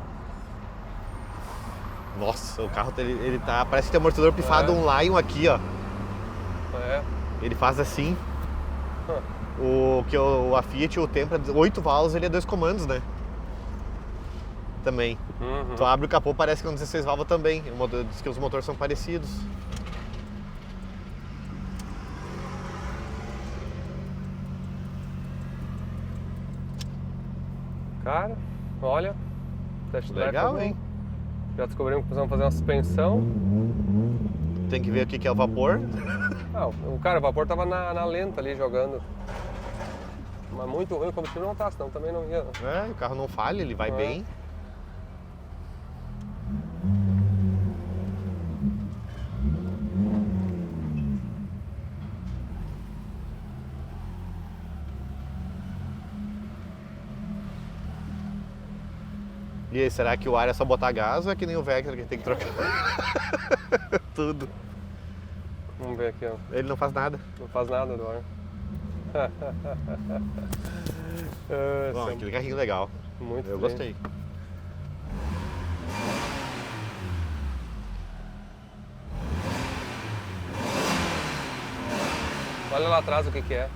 Nossa, o carro, ele tá... Parece que tem amortecedor pifado um lá e um aqui, ó. Ele faz assim. A Fiat, o Tempra, 8 válvulas, ele é 2 comandos, né? Também. Tu abre o capô, parece que é um 16 válvulas também. Diz que os motores são parecidos. Cara, olha, test drive Legal, hein? Já descobrimos que precisamos fazer uma suspensão. Tem que ver o que é o vapor. O vapor tava na lenta ali jogando. Mas muito ruim, o combustível não tá, senão também não ia. O carro não falha, ele vai bem. E aí, será que o ar é só botar gás ou é que nem o Vectra que tem que trocar? Tudo. Vamos ver aqui, ó. Ele não faz nada. Não faz nada do ar. Bom, aquele carrinho legal. Muito Eu bem. gostei. Olha lá atrás o que é.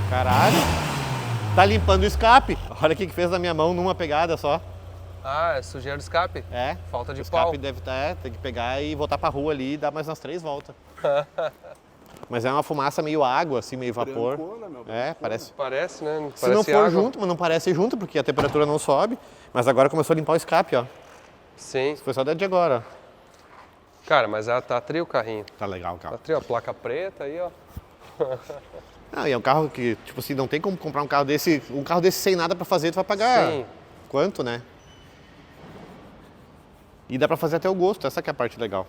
Caralho. Tá limpando o escape. Olha o que fez na minha mão numa pegada só. Ah, é sujeira do escape. É. Falta de o escape pau. deve estar, tem que pegar e voltar pra rua ali e dar mais umas 3 voltas. Mas é uma fumaça meio água, assim, meio vapor. Brancona, meu, Parece. Parece, né? Se não for junto, mas não parece junto, porque a temperatura não sobe. Mas agora começou a limpar o escape, ó. Sim. Foi só de agora, ó. Cara, mas tá trio o carrinho. Tá legal o Tá carro. trio, a placa preta aí, ó. Não, e é um carro que, tipo assim, não tem como comprar um carro desse sem nada pra fazer, tu vai pagar Sim. quanto, né? E dá pra fazer até o gosto, essa que é a parte legal.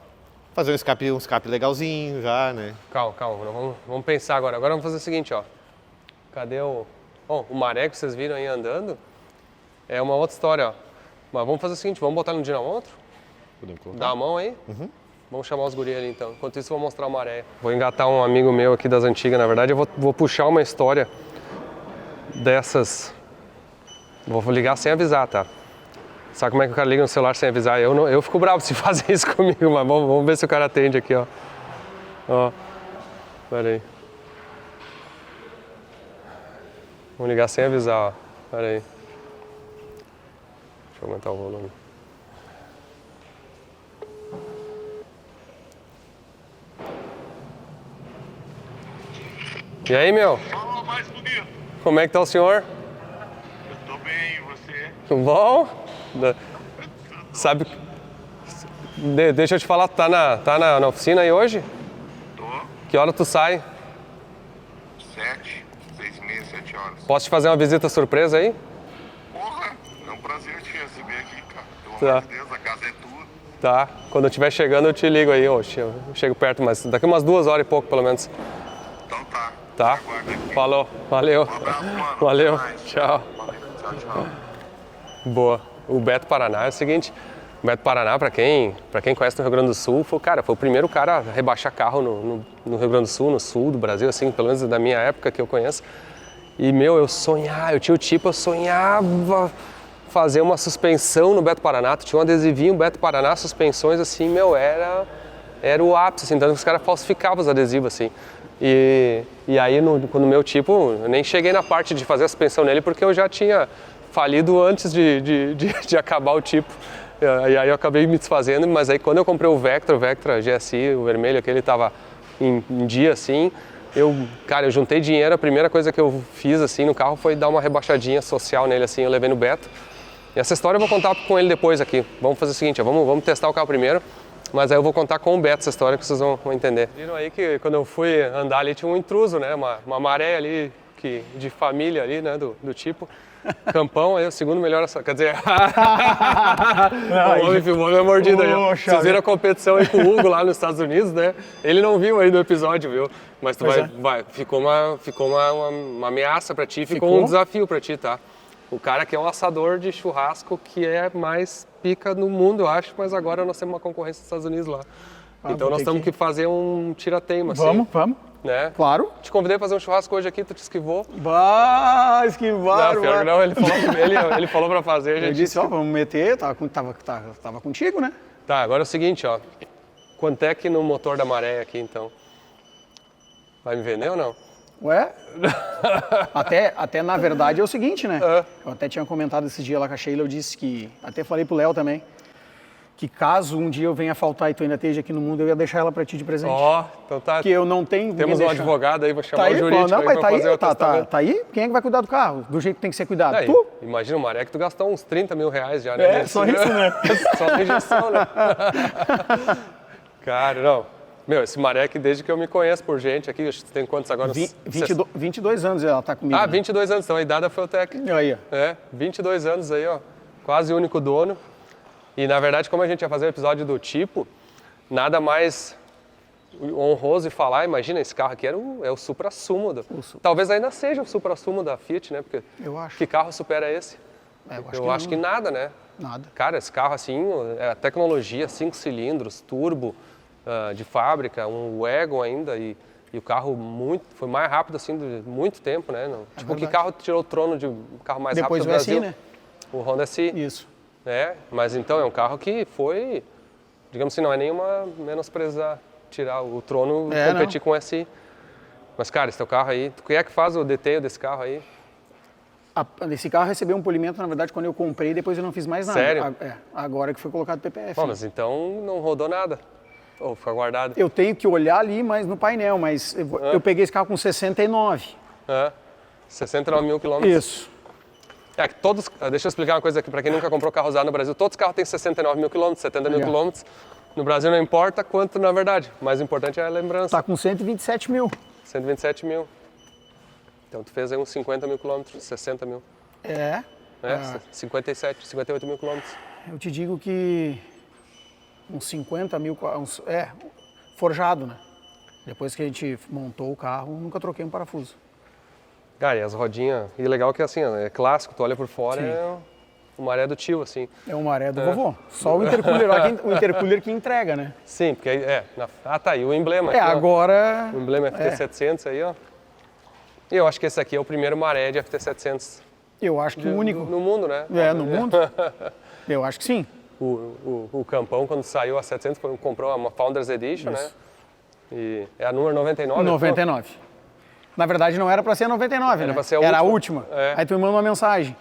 Fazer um escape legalzinho já, né? Calma, vamos pensar agora. Agora vamos fazer o seguinte, ó. Cadê o maré que vocês viram aí andando? É uma outra história, ó. Mas vamos fazer o seguinte, vamos botar no dinamômetro? Podemos colocar. Dá a mão aí? Vamos chamar os guri ali então. Enquanto isso, eu vou mostrar o maré. Vou engatar um amigo meu aqui das antigas. Na verdade, eu vou puxar uma história dessas. Vou ligar sem avisar, tá? Sabe como é que o cara liga no celular sem avisar? Eu fico bravo se fazer isso comigo, mas vamos ver se o cara atende aqui, ó. Ó, pera aí. Vamos ligar sem avisar, ó. Pera aí. Deixa eu aumentar o volume. E aí, meu? Fala mais bonito. Como é que tá o senhor? Eu tô bem, e você? Tudo bom? Sabe... Deixa eu te falar, tá na oficina aí hoje? Tô. Que hora tu sai? 6h30, 7 horas. Posso te fazer uma visita surpresa aí? Porra, é um prazer te receber aqui, cara. Pelo Tá. amor de Deus, a casa é tua. Tá. Quando eu estiver chegando, eu te ligo aí. Eu chego perto, mas daqui umas 2 horas e pouco, pelo menos. Então tá. Tá? Aguarda aqui. Falou. Valeu. Um abraço, mano. Valeu. Até mais. Tchau. Valeu. Tchau, tchau. Boa. O Beto Paraná é o seguinte, o Beto Paraná, pra quem conhece no Rio Grande do Sul, foi o primeiro cara a rebaixar carro no Rio Grande do Sul, no sul do Brasil, assim, pelo menos da minha época que eu conheço. E, meu, eu sonhava fazer uma suspensão no Beto Paraná, tu tinha um adesivinho Beto Paraná, suspensões, assim, meu, era o ápice, assim, tanto que os caras falsificavam os adesivos, assim. E aí, no meu tipo, eu nem cheguei na parte de fazer a suspensão nele, porque eu já tinha falido antes de acabar o tipo. E aí eu acabei me desfazendo, mas aí quando eu comprei o Vectra GSI, o vermelho, aquele tava em dia, assim, eu juntei dinheiro, a primeira coisa que eu fiz, assim, no carro foi dar uma rebaixadinha social nele, assim, eu levei no Beto. E essa história eu vou contar com ele depois aqui. Vamos fazer o seguinte, ó, vamos testar o carro primeiro, mas aí eu vou contar com o Beto essa história que vocês vão entender. Viram aí que quando eu fui andar ali tinha um intruso, né, uma maré ali, de família ali, né, do tipo. Campão aí, o segundo melhor, quer dizer, o homem filmou minha mordida aí. Vocês viram a competição aí com o Hugo lá nos Estados Unidos, né? Ele não viu aí no episódio, viu? Mas tu ficou uma ameaça pra ti, ficou um desafio pra ti, tá? O cara que é um assador de churrasco que é mais pica no mundo, eu acho, mas agora nós temos uma concorrência nos Estados Unidos lá. Então nós temos que fazer um tira-teima, assim. Vamos. Né? Claro. Te convidei para fazer um churrasco hoje aqui, tu te esquivou. Bah, esquivaram. Não, ele falou para fazer. Eu disse, ó, vamos meter, tava contigo, né? Tá, agora é o seguinte, ó. Quanto é que no motor da Maré aqui, então? Vai me vender ou não? Ué? até na verdade é o seguinte, né? Eu até tinha comentado esse dia lá com a Sheila, eu disse que, até falei pro Léo também, que caso um dia eu venha faltar e tu ainda esteja aqui no mundo, eu ia deixar ela pra ti de presente. Então tá. Porque eu não tenho... Temos um advogado aí, vou chamar tá o jurídico não, mas pra fazer o testamento. tá aí? Quem é que vai cuidar do carro? Do jeito que tem que ser cuidado? Aí, Tu? imagina o Maré que tu gastou uns 30 mil reais já, né? Só isso, né? Só a injeção, né? Cara, não. Meu, esse Maré que desde que eu me conheço por gente aqui, tem quantos agora? 22 anos ela tá comigo. 22 anos, então a idade da Feutec. Aí, ó. 22 anos aí, ó. Quase o único dono. E na verdade, como a gente ia fazer um episódio do tipo, nada mais honroso de falar, imagina, esse carro aqui é o supra-sumo. Talvez ainda seja o supra-sumo da Fiat, né? Porque eu acho. Que carro supera esse? Eu acho que nada, né? Nada. Cara, esse carro assim, é tecnologia, 5 cilindros, turbo, de fábrica, um Wagon ainda, e o carro foi mais rápido assim de muito tempo, né? Tipo, que carro tirou o trono de carro mais Depois rápido do Brasil? SI, né? O Honda SI. Isso. Mas então é um carro que foi, digamos assim, não é nenhuma menosprezar, tirar o trono e competir com o SI. Mas, cara, esse teu carro aí, quem é que faz o detail desse carro aí? Esse carro recebeu um polimento, na verdade, quando eu comprei, depois eu não fiz mais nada. Sério? Agora que foi colocado PPF. Mas então não rodou nada? Ou ficou guardado? Eu tenho que olhar ali, mas no painel, mas eu peguei esse carro com 69. 69 mil quilômetros? Isso. Deixa eu explicar uma coisa aqui para quem nunca comprou carro usado no Brasil. Todos os carros têm 69 mil quilômetros, 70 mil quilômetros. No Brasil não importa quanto, na verdade. O mais importante é a lembrança. Tá com 127 mil. 127 mil. Então tu fez aí uns 50 mil quilômetros, 60 mil. 57, 58 mil quilômetros. Eu te digo que uns 50 mil, forjado, né? Depois que a gente montou o carro, nunca troquei um parafuso. Cara, e as rodinhas, e legal que assim, é clássico, tu olha por fora, é o Maré do tio, assim. É o Maré do vovô. Só o intercooler que entrega, né? Sim, porque aí, tá aí o emblema. Aqui, agora... O emblema FT700 aí, ó. E eu acho que esse aqui é o primeiro Maré de FT700. Eu acho que o único. No mundo, né? No mundo. Eu acho que sim. O Campão, quando saiu a 700, comprou uma Founders Edition, né? E é a número 99. 99. Na verdade, não era para ser a 99, era né? Pra ser a era última. A última. Aí tu me manda uma mensagem.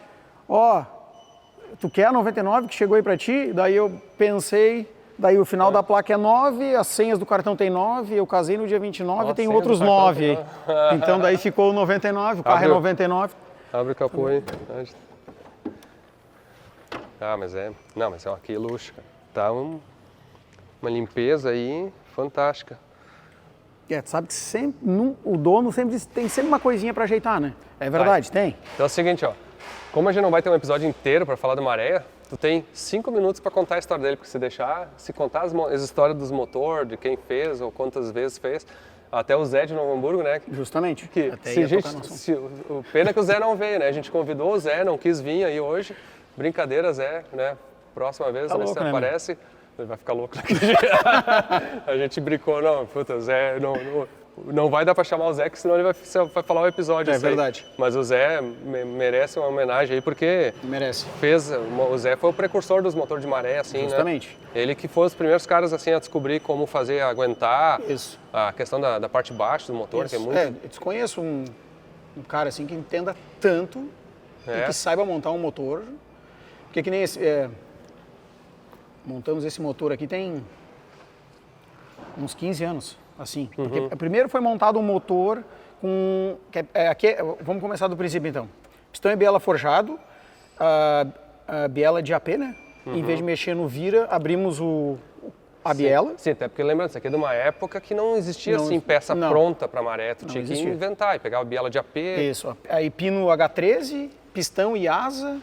Tu quer a 99 que chegou aí para ti? Daí eu pensei, daí o final da placa é 9, as senhas do cartão tem 9, eu casei no dia 29 e tem outros 9 aí. Então daí ficou o 99, o carro é 99. Abre o capô aí. Mas que luxo, cara. Tá uma limpeza aí fantástica. Tu sabe que sempre, o dono tem sempre uma coisinha para ajeitar, né? É verdade, tem. Então é o seguinte, ó. Como a gente não vai ter um episódio inteiro para falar do Maré, tu tem 5 minutos para contar a história dele, porque se contar as histórias dos motor, de quem fez ou quantas vezes fez, até o Zé de Novo Hamburgo, né? Justamente. Que, o pena que o Zé não veio, né? A gente convidou o Zé, não quis vir aí hoje. Brincadeira, Zé, né? Próxima vez, se você aparece. Ele vai ficar louco naquele dia. A gente brincou, o Zé não vai dar para chamar o Zé, que senão ele vai falar o episódio. É verdade. Mas o Zé merece uma homenagem aí, porque merece. O Zé foi o precursor dos motores de maré, assim, justamente, né? Ele que foi os primeiros caras assim a descobrir como fazer aguentar a questão da parte de baixo do motor, que é muito... eu desconheço um cara assim que entenda tanto e que saiba montar um motor, porque que nem esse... Montamos esse motor aqui tem uns 15 anos, assim. Porque primeiro foi montado um motor com... vamos começar do princípio, então. Pistão e biela forjado, a biela de AP, né? Em vez de mexer no vira, abrimos a biela. Sim, até porque lembrando, isso aqui é de uma época que não existia assim peça pronta para maré, tu tinha que inventar e pegar a biela de AP. Isso, aí pino H13, pistão e asa.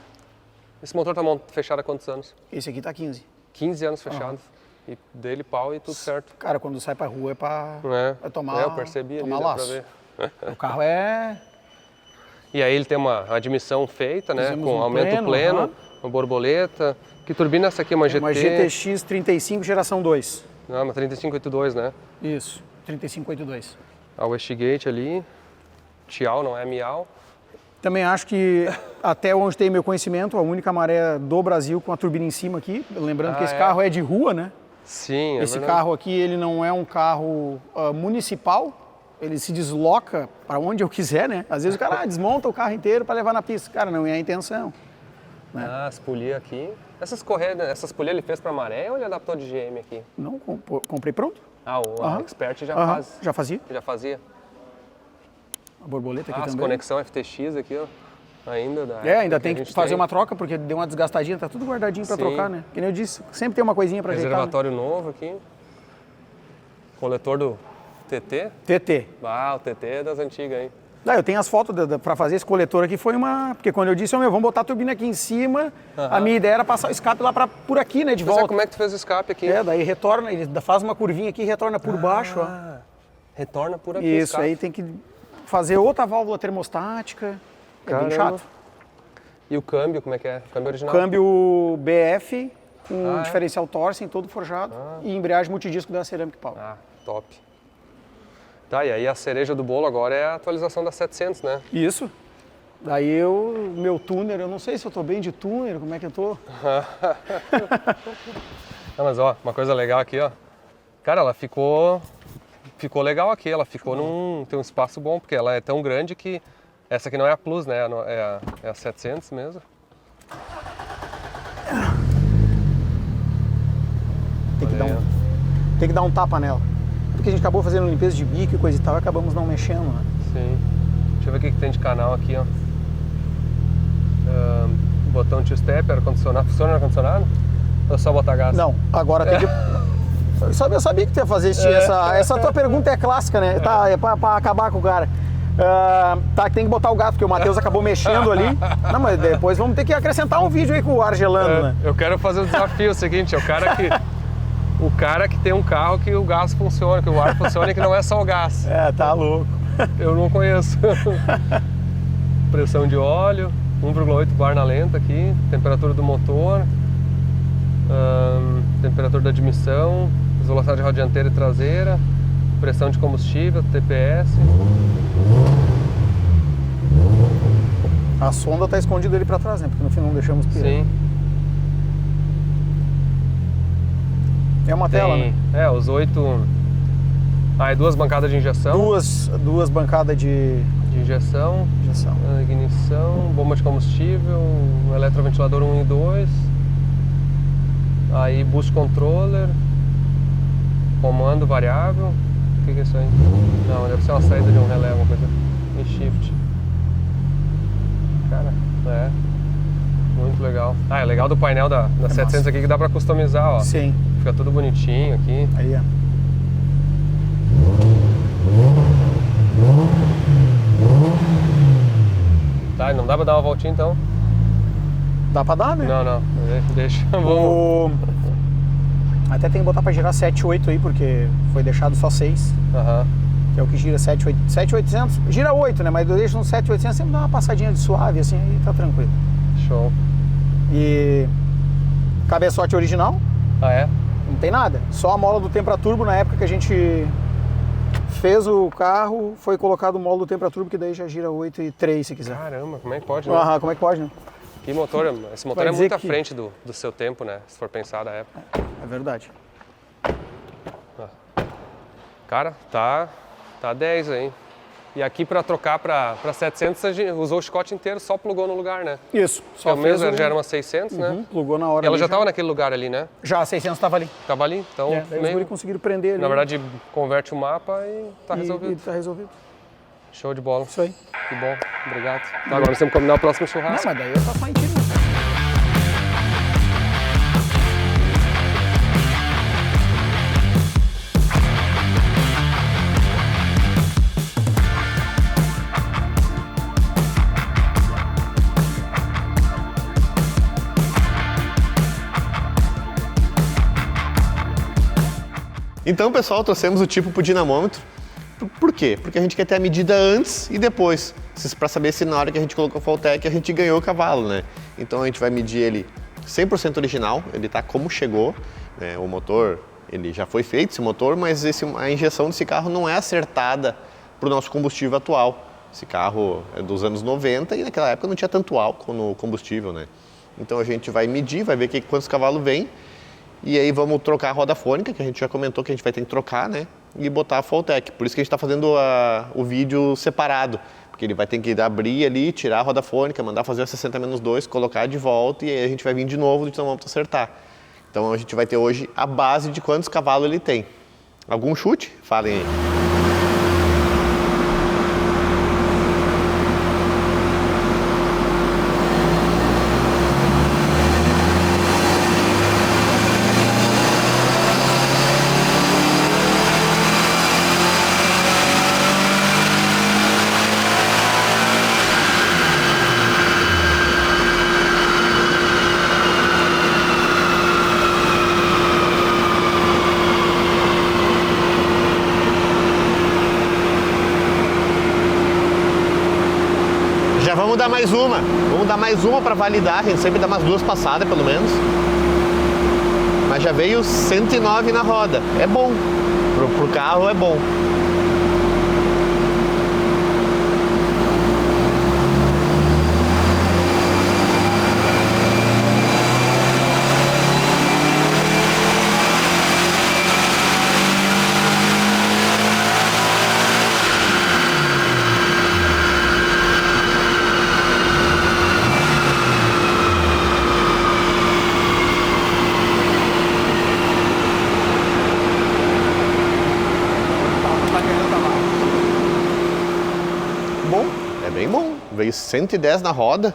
Esse motor tá fechado há quantos anos? Esse aqui tá 15. 15 anos fechado. E dele pau e tudo certo. Cara, quando sai pra rua é pra tomar, eu percebi tomar ali, laço. O carro é... E aí ele tem uma admissão feita, né? Com aumento pleno, uma borboleta. Que turbina é essa aqui? Uma GT? Uma GTX 35 geração 2. Não, uma 3582, né? Isso, 3582. A Westgate ali. Tial, não é Miau. Também acho que, até onde tem meu conhecimento, a única maré do Brasil com a turbina em cima aqui. Lembrando que esse carro é de rua, né? Sim, Esse carro aqui, ele não é um carro municipal, ele se desloca para onde eu quiser, né? Às vezes o cara desmonta o carro inteiro para levar na pista. Cara, não é a intenção. Né? Ah, as polias aqui. Essas correias, essas polias ele fez para maré ou ele adaptou de GM aqui? Não, comprei pronto. Ah, o Expert já faz. Já fazia. Já fazia. A borboleta aqui As também. conexão FTX aqui, ó. Ainda ainda tem que fazer uma troca, porque deu uma desgastadinha, tá tudo guardadinho para trocar, né? Que nem eu disse, sempre tem uma coisinha para ajeitar. Reservatório novo aqui. Coletor do TT. TT. Ah, o TT é das antigas, hein? Eu tenho as fotos para fazer esse coletor aqui, foi uma... Porque quando eu disse, vamos botar a turbina aqui em cima, a minha ideia era passar o escape lá por aqui, né, de volta. Como é que tu fez o escape aqui? Daí retorna, ele faz uma curvinha aqui e retorna por baixo, ó. Retorna por aqui. Isso, aí tem que fazer outra válvula termostática. Caramba. Bem chato. E o câmbio, como é que é? Câmbio original? Câmbio BF, com diferencial Torsen, todo forjado, e embreagem multidisco da Ceramic Power. Ah, top. Tá, e aí a cereja do bolo agora é a atualização da 700, né? Isso. Daí meu tuner, eu não sei se eu tô bem de tuner, como é que eu tô. Não, mas ó, uma coisa legal aqui, ó. Cara, ela ficou legal aqui, ela tem um espaço bom, porque ela é tão grande que essa aqui não é a Plus, né? É a 700 mesmo. Tem que dar um tapa nela. Porque a gente acabou fazendo limpeza de bico e coisa e tal, e acabamos não mexendo, né? Sim. Deixa eu ver o que tem de canal aqui, ó. Botão two-step, ar-condicionado. Funciona o ar-condicionado? Ou é só botar gás? Não, agora tem que... Eu sabia que tu ia fazer essa tua pergunta é clássica, né? Tá, é pra acabar com o cara. Tem que botar o gato, porque o Matheus acabou mexendo ali. Não, mas depois vamos ter que acrescentar um vídeo aí com o ar gelando, né? Eu quero fazer o desafio seguinte, o cara que tem um carro que o gás funciona, que o ar funciona e que não é só o gás. Tá louco. Eu não conheço. Pressão de óleo, 1,8 bar na lenta aqui, temperatura do motor, temperatura da admissão, velocidade de dianteira e traseira, pressão de combustível, TPS. A sonda tá escondida ali para trás, né? Porque no fim não deixamos pirar. Sim. É uma tela, né? Os 8... e 2 bancadas de injeção. Duas bancadas de injeção. Ignição, bomba de combustível, eletroventilador 1 e 2. Aí boost controller, comando variável. O que é isso aí? Não, deve ser uma saída de um relé, uma coisa. E shift. Cara, muito legal. É legal do painel da 700 massa. Aqui que dá pra customizar, ó. Sim. Fica tudo bonitinho aqui. Aí, ó. Tá, não dá pra dar uma voltinha então? Dá pra dar, né? Não, deixa. Até tem que botar pra girar 7,8 aí, porque foi deixado só 6. Que é o que gira 7,800. Gira 8, né? Mas eu deixo no 7,800 sempre dá uma passadinha de suave, assim, aí tá tranquilo. Show. E cabeçote original. Não tem nada. Só a mola do Tempra-Turbo, na época que a gente fez o carro, foi colocado o módulo do Tempra-Turbo, que daí já gira 8,3 se quiser. Caramba, como é que pode, né? Como é que pode, né? Que motor, esse motor é muito à frente do seu tempo, né? Se for pensar da época. É verdade. Cara, tá 10 aí. E aqui para trocar para 700, a gente usou o chicote inteiro, só plugou no lugar, né? Isso. Só o mesmo já era uma 600, né? Plugou na hora. E ela já estava naquele lugar ali, né? Já, a 600 estava ali. Tava ali, então... Daí os conseguiram prender ali. Na verdade, converte o mapa e tá resolvido. E tá resolvido. Show de bola. Isso aí. Que bom, obrigado. Tá, agora nós temos que combinar o próximo churrasco. Não, mas daí eu faço mais tiro. Então, pessoal, trouxemos o tipo pro dinamômetro. Por quê? Porque a gente quer ter a medida antes e depois, para saber se na hora que a gente colocou o Faltec a gente ganhou o cavalo, né? Então a gente vai medir ele 100% original, ele tá como chegou, né? O motor, ele já foi feito, esse motor, mas a injeção desse carro não é acertada para o nosso combustível atual. Esse carro é dos anos 90 e naquela época não tinha tanto álcool no combustível, né? Então a gente vai medir, vai ver quantos cavalos vem E aí vamos trocar a roda fônica, que a gente já comentou que a gente vai ter que trocar, né? E botar a Fulltech. Por isso que a gente está fazendo o vídeo separado. Porque ele vai ter que abrir ali, tirar a roda fônica, mandar fazer a 60-2, colocar de volta e aí a gente vai vir de novo, então vamos acertar. Então a gente vai ter hoje a base de quantos cavalos ele tem. Algum chute? Falem aí. Vamos dar mais uma para validar, a gente sempre dá umas 2 passadas pelo menos. Mas já veio 109 na roda, é bom, pro carro é bom. Veio 110 na roda,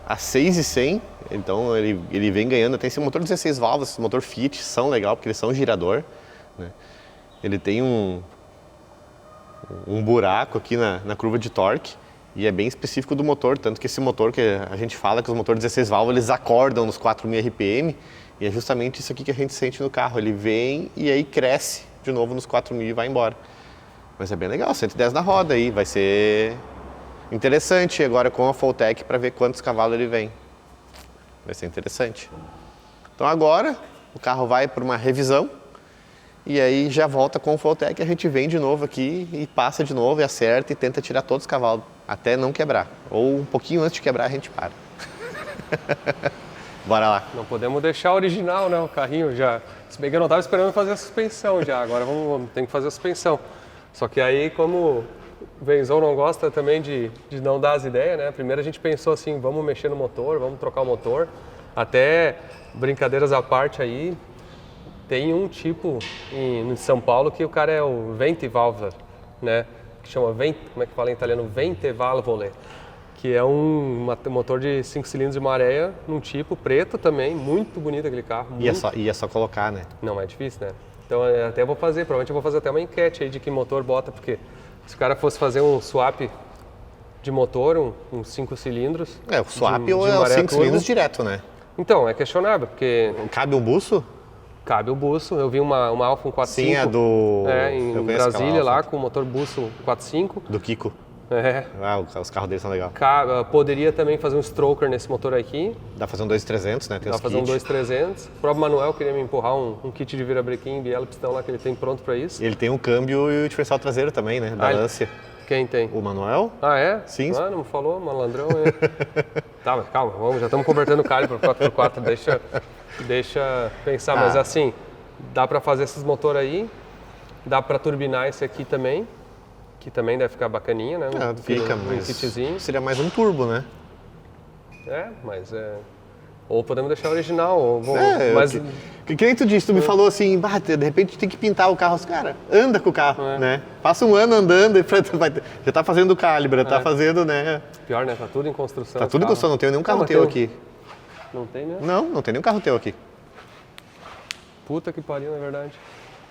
a 6.100, então ele vem ganhando. Tem esse motor 16 válvulas, esse motor Fiat, são legal porque eles são girador, né? Ele tem um buraco aqui na curva de torque e é bem específico do motor, tanto que esse motor que a gente fala que os motores 16 válvulas eles acordam nos 4.000 RPM e é justamente isso aqui que a gente sente no carro, ele vem e aí cresce de novo nos 4.000 e vai embora. Mas é bem legal, 110 na roda aí, vai ser interessante agora com a Fulltech para ver quantos cavalos ele vem. Vai ser interessante. Então agora o carro vai para uma revisão e aí já volta com o Fulltech, a gente vem de novo aqui e passa de novo e acerta e tenta tirar todos os cavalos até não quebrar. Ou um pouquinho antes de quebrar a gente para. Bora lá. Não podemos deixar original, né, o carrinho já. Se bem que eu não estava esperando fazer a suspensão já, agora vamos ter que fazer a suspensão. Só que aí como o Benzão não gosta também de não dar as ideias, né? Primeiro a gente pensou assim, vamos mexer no motor, vamos trocar o motor. Até brincadeiras à parte aí, tem um tipo em São Paulo que o cara é o Venti Valvole, né? Que chama Venti, como é que fala em italiano? Venti Valvole, que é um motor de 5 cilindros de maré, num tipo preto também, muito bonito aquele carro. E é só colocar, né? Não, é difícil, né? Então até vou fazer, provavelmente eu vou fazer até uma enquete aí de que motor bota, porque se o cara fosse fazer um swap de motor, um 5 cilindros... o swap ou é os 5 cilindros direto, né? Então, é questionável, porque... Cabe um buço? Cabe o buço. Eu vi uma Alfa 1.4.5. Sim, é do... em Brasília, lá, com o motor buço 4.5. Do Kiko. É. Os carros deles são legais. Poderia também fazer um stroker nesse motor aqui. Dá pra fazer um 2.300, né? Tem Dá pra fazer um 2.300. O próprio Manuel queria me empurrar um kit de virabrequim, biela, pistão lá, que ele tem pronto pra isso. E ele tem um câmbio e o diferencial traseiro também, né? Da Lancia. Quem tem? O Manuel? Ah, é? Sim. Ah, não falou, malandrão. Tá, mas calma, já estamos convertendo o Calibre para 4x4, deixa pensar. Mas assim, dá pra fazer esses motores aí, dá pra turbinar esse aqui também. Que também deve ficar bacaninha, né? Mas kitzinho. seria mais um turbo, né? Mas ou podemos deixar original, ou que nem tu disse, tu me falou assim, de repente tem que pintar o carro. Cara, anda com o carro, né? Passa um ano andando e já tá fazendo o Calibre, tá fazendo, né? Pior, né? Tá tudo em construção. Tá tudo em construção, não tem nenhum carro teu aqui. Não tem mesmo? Não tem nenhum carro teu aqui. Puta que pariu, na verdade.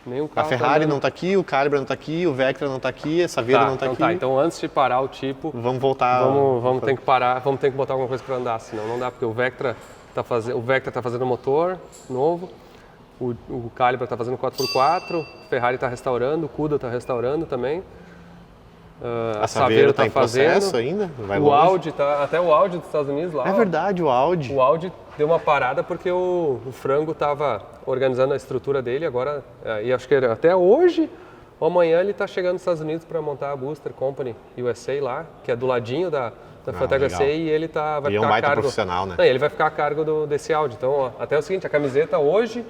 Nenhum carro a Ferrari não tá aqui, o Calibre não tá aqui, o Vectra não tá aqui, a Saveiro não tá aqui. Então antes de parar o tipo... Vamos voltar... Vamos ter que parar, vamos ter que botar alguma coisa para andar, senão não dá, porque o Vectra tá fazendo motor novo, o Calibre tá fazendo 4x4, a Ferrari tá restaurando, o Cuda tá restaurando também. A Saveiro tá em fazendo processo ainda? Vai o longe. Audi até o Audi dos Estados Unidos lá. É verdade, o Audi. O Audi deu uma parada porque o Frango estava organizando a estrutura dele agora, e acho que até hoje ou amanhã ele está chegando nos Estados Unidos para montar a Booster Company USA lá, que é do ladinho da Fulltech USA, e ele vai ficar um baita a cargo. profissional, né? Ele vai ficar a cargo desse Audi. Então, até o seguinte, a camiseta hoje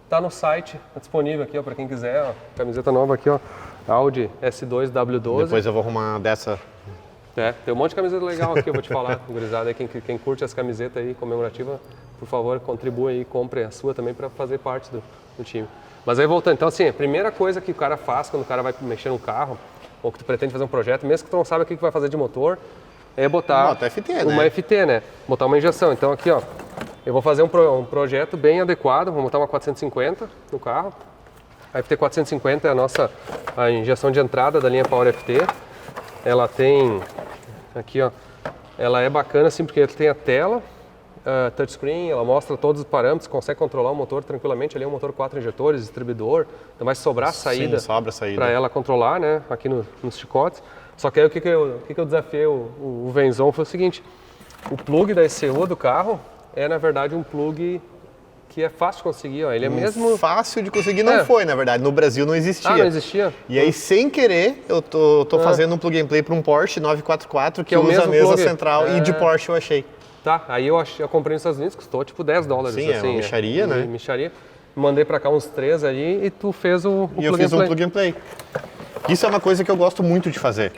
Tá no site, tá disponível aqui, ó, para quem quiser, ó. Camiseta nova aqui, ó. Audi S2 W12. Depois eu vou arrumar uma dessa. Tem um monte de camiseta legal aqui, eu vou te falar, gurizada. Quem curte as camisetas aí comemorativas, por favor, contribua aí, compre a sua também para fazer parte do time. Mas aí voltando, então assim, a primeira coisa que o cara faz quando o cara vai mexer no carro, ou que tu pretende fazer um projeto, mesmo que tu não saiba o que vai fazer de motor, é botar uma FT, né? Botar uma injeção. Então aqui, ó, eu vou fazer um projeto bem adequado, vou botar uma 450 no carro. A FT 450 é a injeção de entrada da linha Power FT. Ela tem, aqui ó, ela é bacana assim porque ela tem a tela, touchscreen, ela mostra todos os parâmetros, consegue controlar o motor tranquilamente. Ali é um motor 4 injetores, distribuidor, então vai sobrar saída, para ela controlar, né, aqui nos chicotes. Só que aí o que eu desafiei o Venzon foi o seguinte, o plug da ECU do carro é na verdade um plug que é fácil de conseguir, ó. Ele é mesmo... Fácil de conseguir não foi, na verdade. No Brasil não existia. Ah, não existia? E aí, sem querer, eu tô fazendo um plug and play para um Porsche 944 que usa a mesa plug central e de Porsche eu achei. Tá, aí eu comprei nos Estados Unidos, custou tipo $10. Sim, assim, é uma micharia, né? Micharia. Mandei para cá uns 3 aí e tu fez o plug and play. E eu fiz um plug and play. Isso é uma coisa que eu gosto muito de fazer,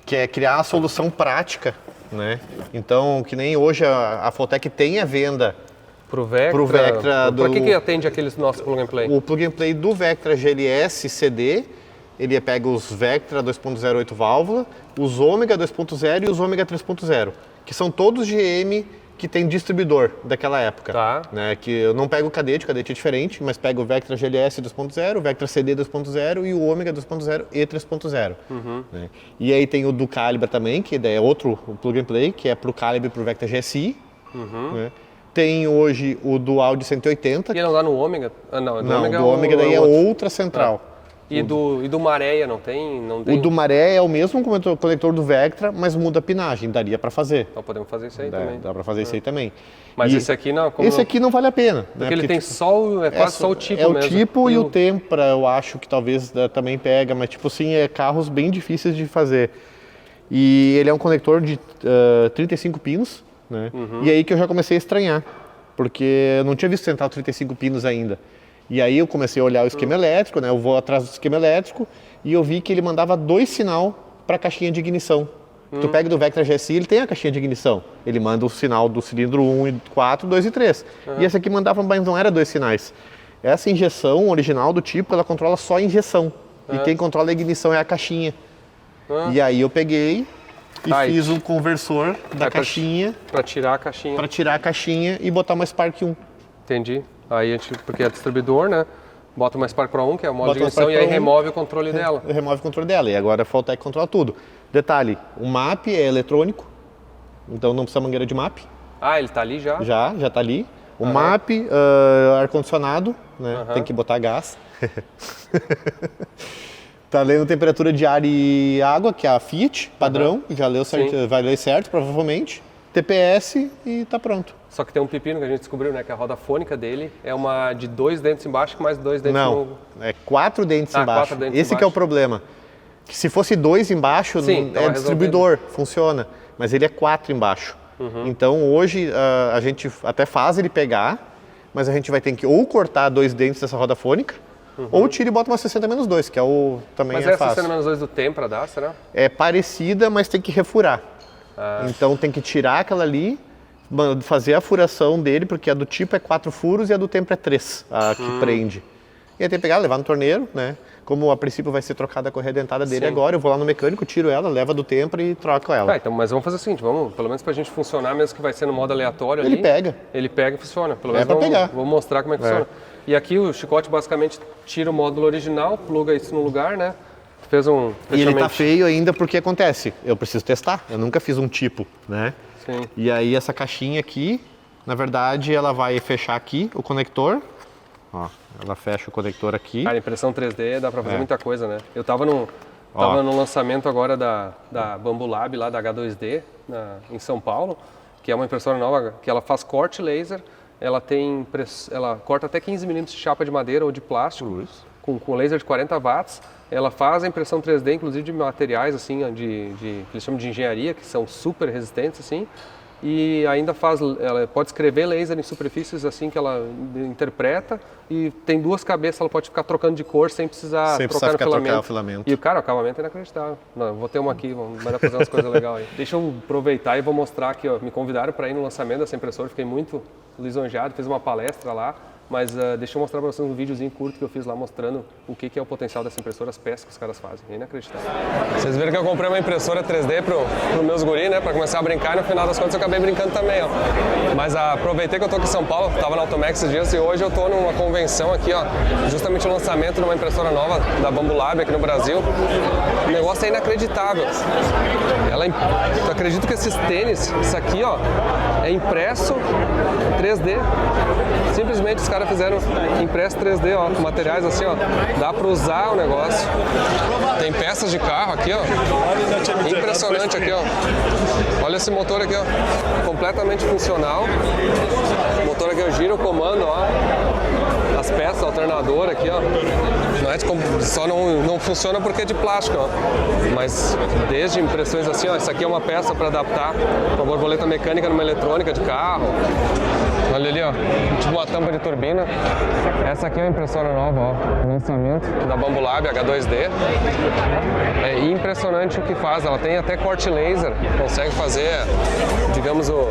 que é criar a solução prática, né? Então, que nem hoje a Fulltech tem a venda pro Vectra. Para que atende aqueles nossos plug and play? O plug and play do Vectra GLS CD, ele pega os Vectra 2.08 válvula, os Ômega 2.0 e os Ômega 3.0, que são todos GM que tem distribuidor daquela época. Tá. Né? Que eu não pego o cadete é diferente, mas pego o Vectra GLS 2.0, o Vectra CD 2.0 e o Ômega 2.0 e 3.0. Né? E aí tem o do Calibra também, que é outro plug and play, que é pro Calibra e pro Vectra GSI. Né? Tem hoje o do Audi 180. E não dá no Ômega? Não, do Ômega daí é outra central. E do Maréia não tem? O do Maré é o mesmo conector do Vectra, mas muda a pinagem, daria para fazer. Então podemos fazer isso aí também. Dá para fazer isso aí também. Mas esse aqui não? Esse aqui não vale a pena. Porque ele tem quase só o tipo mesmo. É o tipo e o Tempra, eu acho que talvez também pega, mas tipo assim, é carros bem difíceis de fazer. E ele é um conector de 35 pinos, né? E aí que eu já comecei a estranhar, porque eu não tinha visto central 35 pinos ainda. E aí eu comecei a olhar o esquema elétrico, né? Eu vou atrás do esquema elétrico e eu vi que ele mandava 2 sinal para a caixinha de ignição. Tu pega do Vectra GSI, ele tem a caixinha de ignição. Ele manda o sinal do cilindro 1 e 4, 2 e 3. E esse aqui mandava, mas não era 2 sinais. Essa injeção original do tipo, ela controla só a injeção. E quem controla a ignição é a caixinha. E aí eu peguei e fiz um conversor da caixinha. Para tirar a caixinha. Para tirar a caixinha e botar uma Spark 1. Entendi. Aí a gente, porque é distribuidor, né? Bota uma Spark Pro 1, que é o modo de ignição, e aí remove o controle dela. Remove o controle dela. E agora a Fulltech controla tudo. Detalhe, o MAP é eletrônico, então não precisa mangueira de MAP. Ah, ele tá ali já? Já tá ali. O MAP, ar-condicionado, né? Tem que botar gás. Tá lendo temperatura de ar e água, que é a Fiat, padrão, já leu certo, vai ler certo, provavelmente. TPS e tá pronto. Só que tem um pepino que a gente descobriu, né? Que a roda fônica dele é uma de 2 dentes embaixo com mais 2 dentes no... é 4 dentes embaixo. 4 dentes Esse embaixo. Que é o problema. Que se fosse 2 embaixo, é distribuidor, funciona. Mas ele é 4 embaixo. Então hoje a gente até faz ele pegar, mas a gente vai ter que ou cortar 2 dentes dessa roda fônica, ou tira e bota uma 60-2, que é o também mas é fácil. Mas a 60-2 do Tempra dá, será? É parecida, mas tem que refurar. Então tem que tirar aquela ali, fazer a furação dele, porque a do tipo é 4 furos e a do Tempra é 3, a que prende. E aí tem que pegar, levar no torneiro, né? Como a princípio vai ser trocada a correia dentada dele agora, eu vou lá no mecânico, tiro ela, leva do Tempra e troco ela. Então, mas vamos fazer o seguinte, vamos, pelo menos pra gente funcionar, mesmo que vai ser no modo aleatório ele ali. Pega. Ele pega e funciona. Pelo menos vamos mostrar como é que funciona. E aqui o chicote basicamente tira o módulo original, pluga isso no lugar, né? Fez um fechamento. E ele tá feio ainda porque acontece, eu preciso testar, eu nunca fiz um tipo, né? Sim. E aí essa caixinha aqui, na verdade, ela vai fechar aqui o conector, ó, ela fecha o conector aqui. Cara, impressão 3D dá pra fazer muita coisa, né? Eu tava no lançamento agora da Bambu Lab, lá da H2D, em São Paulo, que é uma impressora nova, que ela faz corte laser, ela corta até 15 milímetros de chapa de madeira ou de plástico, com laser de 40 watts, ela faz a impressão 3D, inclusive de materiais assim, que eles chamam de engenharia, que são super resistentes assim, e ainda ela pode escrever laser em superfícies assim que ela interpreta, e tem 2 cabeças, ela pode ficar trocando de cor sem precisar trocar o filamento. E cara, o acabamento é inacreditável. Não, vou ter uma aqui, vai dar pra fazer umas coisas legais aí. Deixa eu aproveitar e vou mostrar aqui, ó, me convidaram para ir no lançamento dessa impressora, fiquei muito lisonjeado, fiz uma palestra lá. Mas deixa eu mostrar para vocês um videozinho curto que eu fiz lá mostrando o que é o potencial dessa impressora, as peças que os caras fazem. É inacreditável. Vocês viram que eu comprei uma impressora 3D pro meus guri, né? Para começar a brincar, e no final das contas eu acabei brincando também, ó. Mas aproveitei que eu tô aqui em São Paulo, tava na Automex esses dias, e hoje eu tô numa convenção aqui, ó. Justamente o lançamento de uma impressora nova da Bambu Lab aqui no Brasil. O negócio é inacreditável. Eu acredito que esses tênis, isso aqui, ó, é impresso 3D. Simplesmente os caras fizeram impresso 3D, ó, com materiais assim, ó. Dá para usar o negócio. Tem peças de carro aqui, ó. Impressionante aqui, ó. Olha esse motor aqui, ó. Completamente funcional. O motor aqui, ó, gira o comando, ó. As peças, alternador aqui, ó. Não é só não funciona porque é de plástico, ó. Mas desde impressões assim, ó. Isso aqui é uma peça para adaptar uma borboleta mecânica numa eletrônica de carro. Olha ali, ó, tipo uma tampa de turbina. Essa aqui é uma impressora nova, ó, lançamento da Bambu Lab H2D. É impressionante o que faz, ela tem até corte laser, consegue fazer, digamos, olha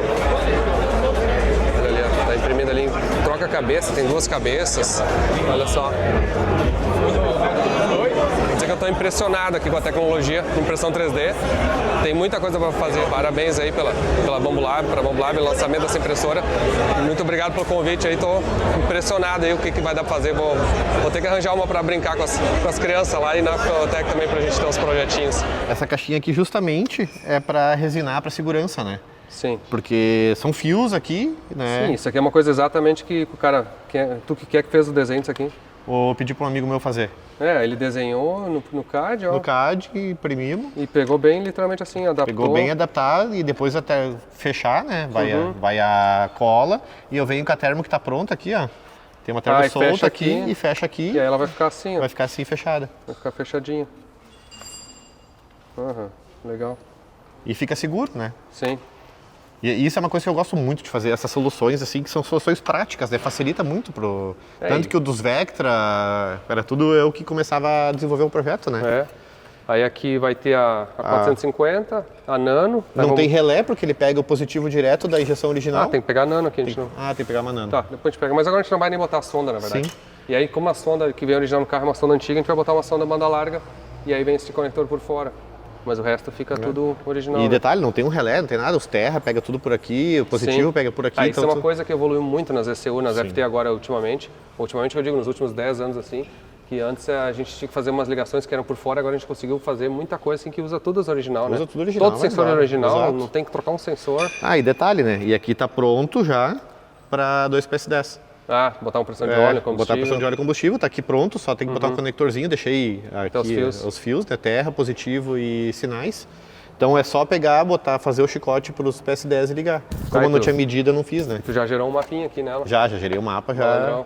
ali, ó, tá imprimindo ali, troca a cabeça, tem 2 cabeças, olha só. Quer dizer que eu tô impressionado aqui com a tecnologia de impressão 3D. Tem muita coisa para fazer. Parabéns aí pela Bambu Lab, para a Bambu Lab, o lançamento dessa impressora. Muito obrigado pelo convite aí, tô impressionado aí o que vai dar para fazer. Vou ter que arranjar uma para brincar com as crianças lá e na Fiotec também pra gente ter uns projetinhos. Essa caixinha aqui justamente é para resinar para segurança, né? Sim. Porque são fios aqui, né? Sim, isso aqui é uma coisa exatamente que o cara, tu que fez o desenho disso aqui? Vou pedir para um amigo meu fazer. Ele desenhou no CAD, ó. No CAD, imprimimos. E pegou bem, literalmente assim, adaptou. Pegou bem adaptado e depois até fechar, né? Vai a cola e eu venho com a termo que tá pronta aqui, ó. Tem uma termo solta aqui e fecha aqui. E aí ela vai ficar assim, ó. Vai ficar assim fechada. Vai ficar fechadinha. Legal. E fica seguro, né? Sim. E isso é uma coisa que eu gosto muito de fazer, essas soluções assim, que são soluções práticas, né? Facilita muito Tanto que o dos Vectra, era tudo eu que começava a desenvolver um projeto, né? Aí aqui vai ter a 450, a Nano. Não tem relé, porque ele pega o positivo direto da injeção original. Tem que pegar a Nano aqui, a gente não... tem que pegar uma Nano. Tá, depois a gente pega. Mas agora a gente não vai nem botar a sonda, na verdade. Sim. E aí, como a sonda que vem original no carro é uma sonda antiga, a gente vai botar uma sonda banda larga e aí vem esse conector por fora. Mas o resto fica tudo original. E detalhe, não tem um relé, não tem nada, os terra pega tudo por aqui, o positivo pega por aqui. Isso é uma coisa que evoluiu muito nas ECU, nas FT agora ultimamente. Ultimamente eu digo, nos últimos 10 anos assim, que antes a gente tinha que fazer umas ligações que eram por fora, agora a gente conseguiu fazer muita coisa assim que usa tudo original, né? Usa tudo original. Todo sensor é original, exato. Não tem que trocar um sensor. E detalhe, né? E aqui tá pronto já para 2 PS10. Botar uma pressão de óleo, combustível. Botar pressão de óleo e combustível, tá aqui pronto, só tem que botar um conectorzinho, deixei aqui os fios, né? Terra, positivo e sinais. Então é só pegar, fazer o chicote para os PS10 e ligar. Como não tinha medida, eu não fiz, né? Tu já gerou um mapinha aqui nela? Já gerei o mapa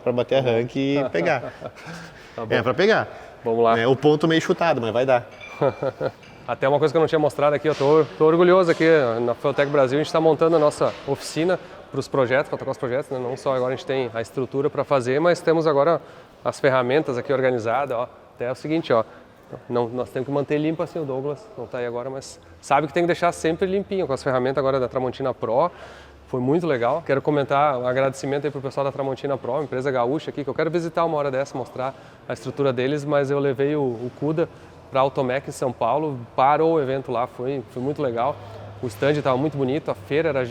para bater arranque e pegar. Tá bom. Para pegar. Vamos lá. O ponto meio chutado, mas vai dar. Até uma coisa que eu não tinha mostrado aqui, eu tô orgulhoso aqui na Fiotec Brasil, a gente está montando a nossa oficina para os projetos, para tocar os projetos, né? Não só agora a gente tem a estrutura para fazer, mas temos agora as ferramentas aqui organizadas, ó. Até é o seguinte, ó. Nós temos que manter limpo assim, o Douglas não está aí agora, mas sabe que tem que deixar sempre limpinho com as ferramentas agora da Tramontina Pro. Foi muito legal. Quero comentar um agradecimento aí pro pessoal da Tramontina Pro, uma empresa gaúcha aqui, que eu quero visitar uma hora dessa, mostrar a estrutura deles, mas eu levei o CUDA para a Automec em São Paulo, parou o evento lá, foi muito legal. O stand estava muito bonito, a feira era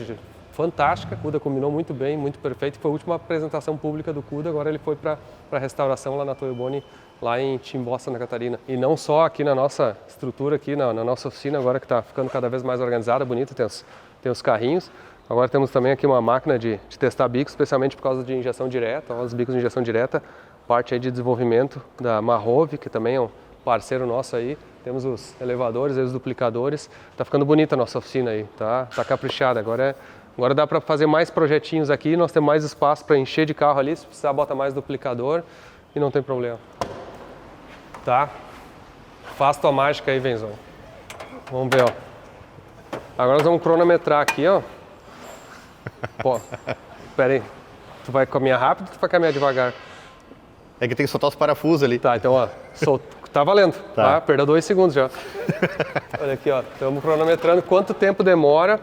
fantástica, o CUDA combinou muito bem, muito perfeito. Foi a última apresentação pública do CUDA, agora ele foi para a restauração lá na Toyoboni, lá em Timbó, Santa Catarina. E não só aqui na nossa estrutura, aqui na nossa oficina, agora que está ficando cada vez mais organizada, bonita, tem os carrinhos. Agora temos também aqui uma máquina de testar bicos, especialmente por causa de injeção direta, os bicos de injeção direta, parte aí de desenvolvimento da Marrove, que também é um parceiro nosso aí. Temos os elevadores, os duplicadores. Tá ficando bonita a nossa oficina aí, tá caprichada. Agora dá para fazer mais projetinhos aqui, nós temos mais espaço para encher de carro ali, se precisar bota mais duplicador e não tem problema. Tá? Faz tua mágica aí, Venzão. Vamos ver, ó. Agora nós vamos cronometrar aqui, ó. Pô, pera aí. Tu vai caminhar rápido ou tu vai caminhar devagar? É que tem que soltar os parafusos ali. Tá, então, ó, tá valendo, tá? Perdeu 2 segundos já. Olha aqui, ó, estamos cronometrando quanto tempo demora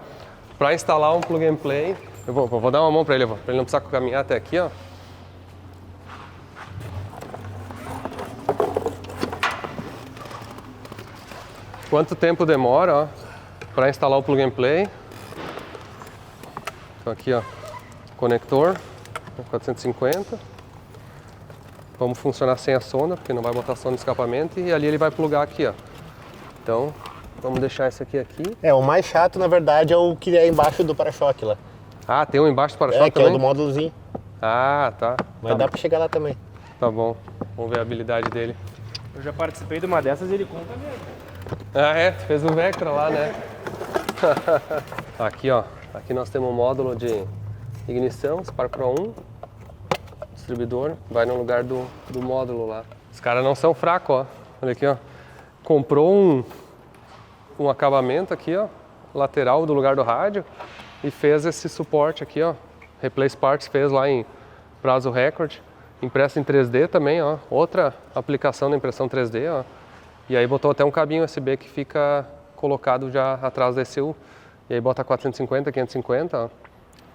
para instalar um plug and play. Eu vou dar uma mão para ele não precisar caminhar até aqui, ó. Quanto tempo demora, ó, para instalar o plug and play. Então aqui, ó, conector 450. Vamos funcionar sem a sonda, porque não vai botar sonda no escapamento, e ali ele vai plugar aqui, ó. Então, vamos deixar esse aqui. O mais chato, na verdade, é o que é embaixo do para-choque lá. Ah, tem um embaixo do para-choque também? É o do módulozinho. Ah, tá. Mas dá pra chegar lá também. Tá bom, vamos ver a habilidade dele. Eu já participei de uma dessas e ele conta mesmo. Ah, é? Tu fez o Vectra lá, né? Aqui, ó. Aqui nós temos um módulo de ignição, Spark Pro 1. Distribuidor, vai no lugar do módulo lá. Os caras não são fracos, ó. Olha aqui, ó. Comprou um acabamento aqui, ó, lateral do lugar do rádio e fez esse suporte aqui, ó. Replace Parts fez lá em prazo recorde. Impresso em 3D também, ó. Outra aplicação da impressão 3D, ó. E aí botou até um cabinho USB que fica colocado já atrás da ECU. E aí bota 450, 550, ó.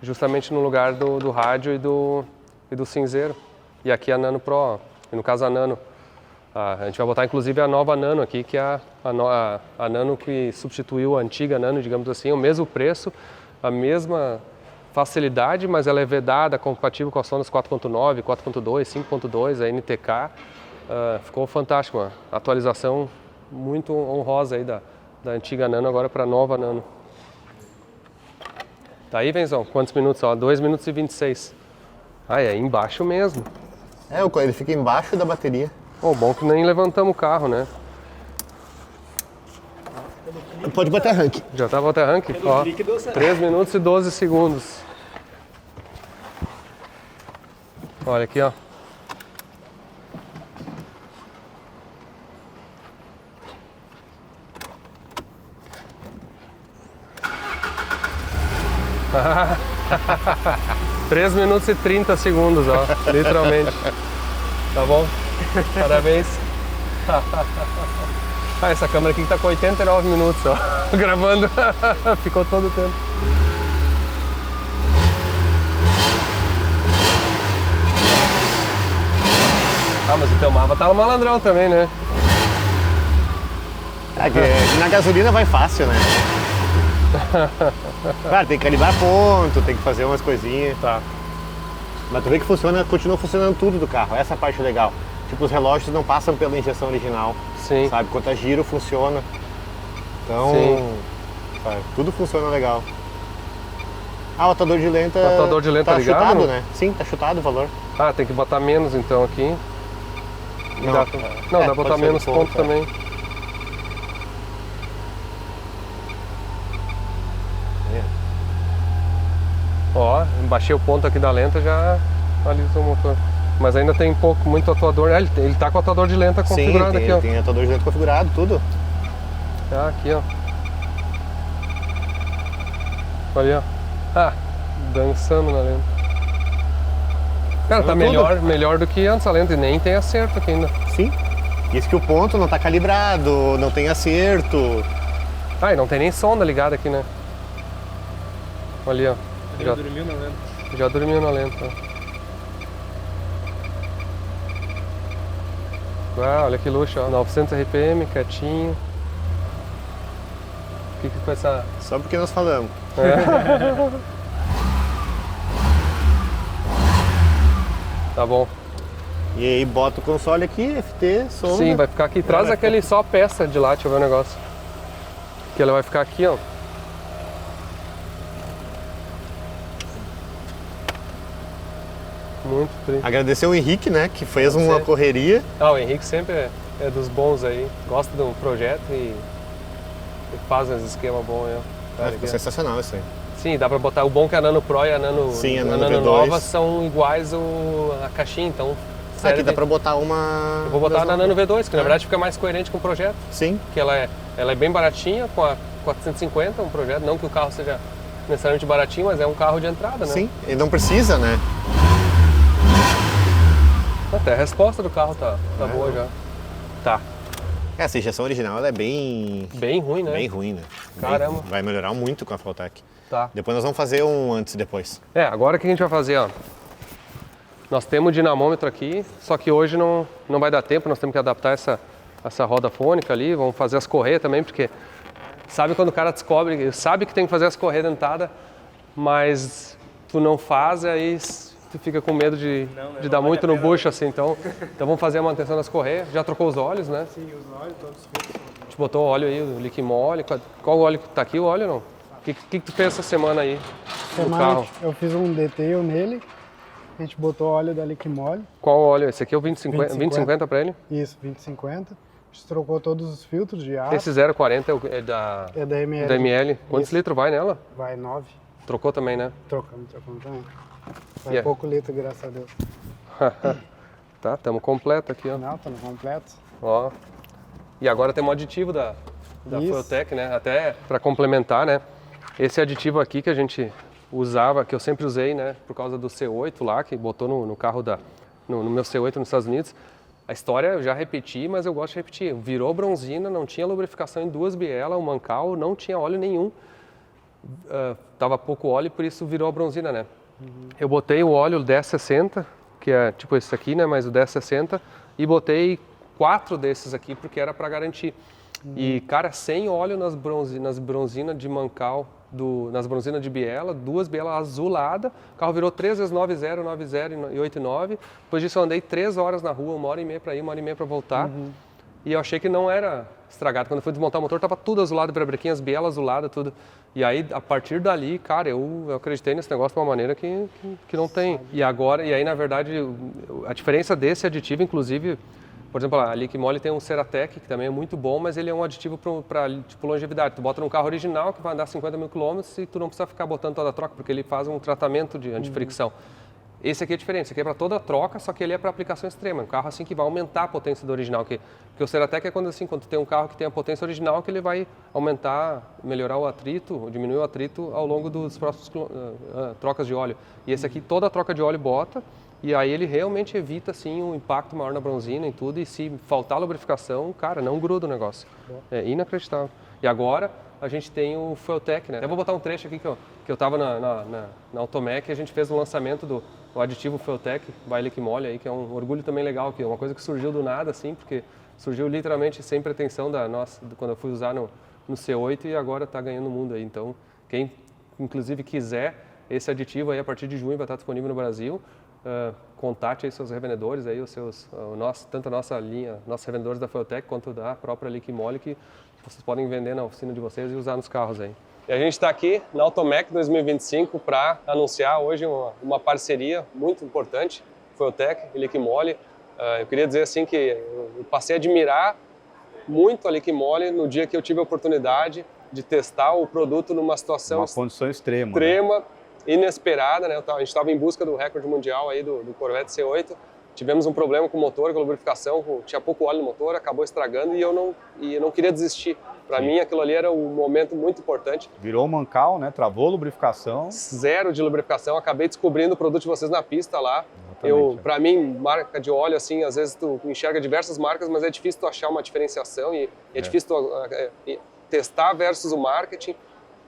Justamente no lugar do rádio e do cinzeiro. E aqui a Nano Pro, ó. E no caso a Nano. A gente vai botar inclusive a nova Nano aqui, que é a Nano que substituiu a antiga Nano, digamos assim, o mesmo preço, a mesma facilidade, mas ela é vedada, compatível com as sondas 4.9, 4.2, 5.2, a NTK. Ficou fantástico, uma atualização muito honrosa aí da antiga Nano agora para a nova Nano. Tá aí, Venzão? Quantos minutos? Ó, 2 minutos e 26. Ah, é embaixo mesmo. Ele fica embaixo da bateria. Oh, bom que nem levantamos o carro, né? Pode bater rank. Já tá bater rank? Ó, 3 minutos e 12 segundos. Olha aqui, ó. Ah, 3 minutos e 30 segundos, ó, literalmente. Tá bom? Parabéns. Essa câmera aqui tá com 89 minutos, ó, gravando. Ficou todo o tempo. Ah, mas o teu mapa tá no malandrão também, né? Na gasolina vai fácil, né? Claro, tem que calibrar ponto, tem que fazer umas coisinhas. Tá. Mas tu vê que continua funcionando tudo do carro, essa é a parte legal. Tipo, os relógios não passam pela injeção original. Sim. Sabe, quanto a giro funciona. Então, sabe, tudo funciona legal. Ah, o atador de lenta, tá ligado? Chutado, né? Sim, tá chutado o valor. Ah, tem que botar menos então aqui. Não, dá pra botar menos ponto também. Ó, baixei o ponto aqui da lenta, já alisou o motor. Mas ainda tem muito atuador. Ele tá com o atuador de lenta configurado. Sim, aqui, ó. Tem atuador de lenta configurado, tudo. Ah, aqui, ó. Olha, ó. Ah, dançando na lenta. Cara, tá melhor do que antes a lenta, e nem tem acerto aqui ainda. Sim. Isso que o ponto não tá calibrado, não tem acerto. Ah, e não tem nem sonda ligada aqui, né? Olha, ó. Já dormiu na lenta. Já dormiu na lenta. Ah, olha que luxo, ó. 900 RPM, quietinho. O que foi essa... Só porque nós falamos. Tá bom. E aí bota o console aqui, FT, sonda. Sim, vai ficar aqui. Traz aquele só peça de lá, deixa eu ver o negócio. Que ela vai ficar aqui, ó. Muito triste. Agradecer o Henrique, né, que fez uma correria. Ah, o Henrique sempre é dos bons aí. Gosta do projeto e faz uns esquemas bons aí, ó. Ficou sensacional isso aí. Sim, dá pra botar. O bom que a Nano Pro e a Nano, Sim, a a Nano Nano V2 Nova são iguais a caixinha, então serve... Aqui dá pra botar uma... Eu vou botar na Nano V2, que na verdade fica mais coerente com o projeto. Sim. Que ela é bem baratinha, com a 450, um projeto, não que o carro seja necessariamente baratinho, mas é um carro de entrada, né? Sim, ele não precisa, né? Até a resposta do carro tá boa já. Tá. Essa injeção original ela é bem ruim, né? Bem ruim, né? Caramba. Vai melhorar muito com a Fueltech. Tá. Depois nós vamos fazer um antes e depois. Agora o que a gente vai fazer, ó? Nós temos o dinamômetro aqui, só que hoje não vai dar tempo, nós temos que adaptar essa roda fônica ali, vamos fazer as correias também, porque sabe quando o cara descobre, sabe que tem que fazer as correias dentadas, mas tu não faz, aí tu fica com medo de dar muito no bucho, assim, então vamos fazer a manutenção das correias. Já trocou os óleos, né? Sim, os óleos todos feitos. A gente botou o óleo aí, o Liquimole. Qual óleo que tá aqui, o óleo ou não? O que tu fez essa semana aí no carro? Eu fiz um detail nele, a gente botou óleo da Liquimole. Qual óleo? Esse aqui é o 2050 para ele? Isso, 2050. A gente trocou todos os filtros de ar. Esse 040 é da ML. Da ML. Quantos Isso. litros vai nela? Vai 9. Trocou também, né? Trocamos também. Vai pouco litro, graças a Deus. Tá, estamos completo aqui, ó. Não, estamos completos. Ó. E agora tem um aditivo da Fueltech, né? Até para complementar, né? Esse aditivo aqui que a gente usava, que eu sempre usei, né? Por causa do C8 lá, que botou no carro no meu C8 nos Estados Unidos. A história eu já repeti, mas eu gosto de repetir. Virou bronzina, não tinha lubrificação em 2 bielas, o mancal não tinha óleo nenhum. Tava pouco óleo e por isso virou a bronzina, né? Eu botei o óleo 1060, que é tipo esse aqui, né? Mas o 1060, e botei 4 desses aqui porque era para garantir. E, cara, sem óleo nas bronzinas de mancal, nas bronzinas de biela, 2 bielas azuladas, o carro virou 3 vezes 90, 90 e 89. Depois disso eu andei 3 horas na rua, 1h30 para ir, 1h30 para voltar. E eu achei que não era estragado. Quando eu fui desmontar o motor, tava tudo azulado, brequinhas, bielas azuladas, tudo. E aí, a partir dali, cara, eu acreditei nesse negócio de uma maneira que não tem. E aí, na verdade, a diferença desse aditivo, inclusive, por exemplo, a Liquimole tem um Ceratec, que também é muito bom, mas ele é um aditivo para tipo, longevidade. Tu bota num carro original que vai andar 50 mil quilômetros e tu não precisa ficar botando toda a troca, porque ele faz um tratamento de antifricção. Esse aqui é diferente, esse aqui é para toda a troca, só que ele é para aplicação extrema. Um carro assim que vai aumentar a potência do original. Porque o Ceratec é quando tu tem um carro que tem a potência original, que ele vai aumentar, melhorar o atrito, diminuir o atrito ao longo dos próximos trocas de óleo. E esse aqui, toda a troca de óleo bota, e aí ele realmente evita assim, um impacto maior na bronzina e tudo. E se faltar lubrificação, cara, não gruda o negócio. É inacreditável. E agora a gente tem o Fueltech, né? Até vou botar um trecho aqui que eu estava na Automec e a gente fez o lançamento do aditivo Fueltech by Liquimole aí, que é um orgulho também legal, que é uma coisa que surgiu do nada, assim, porque surgiu literalmente sem pretensão quando eu fui usar no C8 e agora está ganhando o mundo aí. Então, quem inclusive quiser esse aditivo aí a partir de junho vai estar disponível no Brasil. Contate aí seus revendedores aí, tanto a nossa linha, nossos revendedores da Fueltech quanto da própria Liquimole, que vocês podem vender na oficina de vocês e usar nos carros aí. E a gente está aqui na Automec 2025 para anunciar hoje uma parceria muito importante, Fueltech e Liquimole. Eu queria dizer assim que eu passei a admirar muito a Liquimole no dia que eu tive a oportunidade de testar o produto numa situação uma condição extrema, né? Inesperada, né? A gente estava em busca do recorde mundial aí do Corvette C8. Tivemos um problema com o motor, com a lubrificação, tinha pouco óleo no motor, acabou estragando e eu não queria desistir. Para mim, aquilo ali era um momento muito importante. Virou mancal, né? Travou a lubrificação. 0 de lubrificação. Acabei descobrindo o produto de vocês na pista lá. Para mim, marca de óleo, assim, às vezes tu enxerga diversas marcas, mas é difícil tu achar uma diferenciação e é difícil tu testar versus o marketing.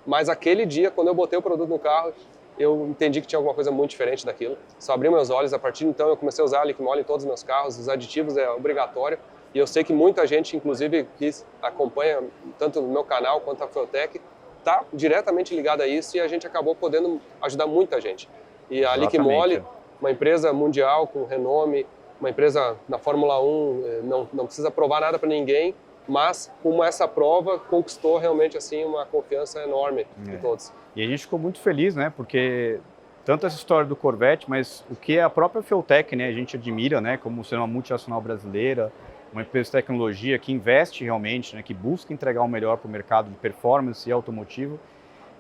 Mas aquele dia, quando eu botei o produto no carro, eu entendi que tinha alguma coisa muito diferente daquilo. Só abri meus olhos. A partir de então, eu comecei a usar a Liquimole em todos os meus carros. Os aditivos é obrigatório. E eu sei que muita gente, inclusive, que acompanha tanto no meu canal quanto a Fueltech, está diretamente ligada a isso e a gente acabou podendo ajudar muita gente. E a Liquimole, uma empresa mundial com renome, uma empresa na Fórmula 1, não precisa provar nada para ninguém, mas com essa prova conquistou realmente assim uma confiança enorme de todos. E a gente ficou muito feliz, né? Porque tanto essa história do Corvette, mas o que a própria Fueltech, né? A gente admira, né? Como sendo uma multinacional brasileira, uma empresa de tecnologia que investe realmente, né? Que busca entregar o melhor para o mercado de performance e automotivo.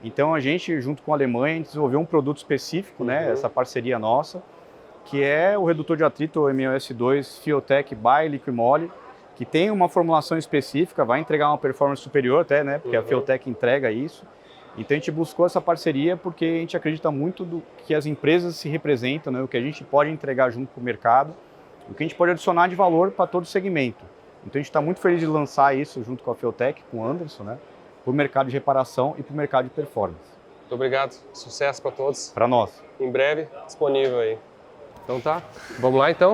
Então a gente, junto com a Alemanha, a gente desenvolveu um produto específico, né? Essa parceria nossa, que é o redutor de atrito MOS2 Fueltech by Liquimole, que tem uma formulação específica, vai entregar uma performance superior até, né? Porque a Fueltech entrega isso. Então a gente buscou essa parceria porque a gente acredita muito do que as empresas se representam, né? O que a gente pode entregar junto com o mercado, o que a gente pode adicionar de valor para todo o segmento. Então a gente está muito feliz de lançar isso junto com a Feutech, com o Anderson, né? Para o mercado de reparação e para o mercado de performance. Muito obrigado, sucesso para todos. Para nós. Em breve, disponível aí. Então tá, vamos lá então.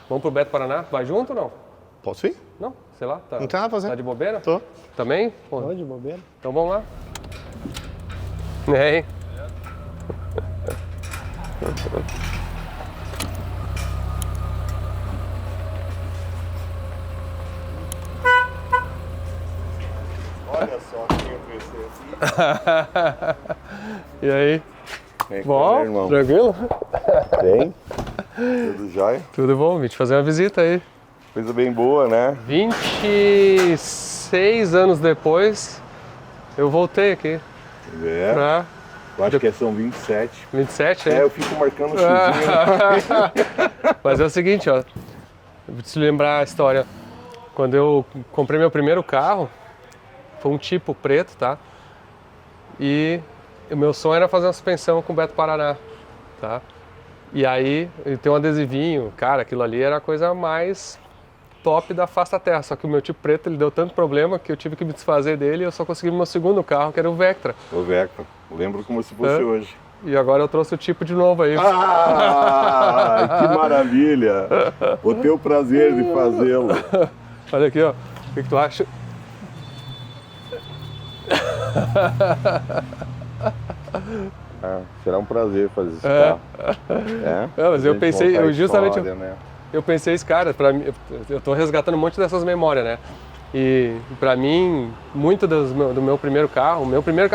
Vamos pro Beto Paraná, vai junto ou não? Posso ir? Não, sei lá. Tá, Não tem nada pra fazer. Tá de bobeira? Tô. Também? Pô, Tô de bobeira. então vamos lá. E aí? Olha só quem apareceu aqui. E aí? Bom, irmão. Tranquilo? Bem? Tudo jóia? Tudo bom, vim te fazer uma visita aí. Coisa bem boa, né? 26 anos depois, eu voltei aqui É. pra Eu acho que são 27. 27, hein? É, eu fico marcando o xizinho. Mas é o seguinte, ó, eu vou te lembrar a história. Quando eu comprei meu primeiro carro, foi um tipo preto, tá? E o meu sonho era fazer uma suspensão com o Beto Paraná, tá? E aí, tem um adesivinho, cara, aquilo ali era a coisa mais top da face da terra. Só que o meu tipo preto, ele deu tanto problema que eu tive que me desfazer dele e eu só consegui meu segundo carro, que era o Vectra. O Vectra. Lembro como se fosse hoje. E agora eu trouxe o tipo de novo aí. Ah, que maravilha! Vou ter o prazer de fazê-lo. Olha aqui, ó. O que tu acha? Será um prazer fazer esse carro. Mas eu pensei, eu justamente... História, né? Eu pensei isso, cara, pra mim, eu tô resgatando um monte dessas memórias, né? E pra mim, muito do meu primeiro carro,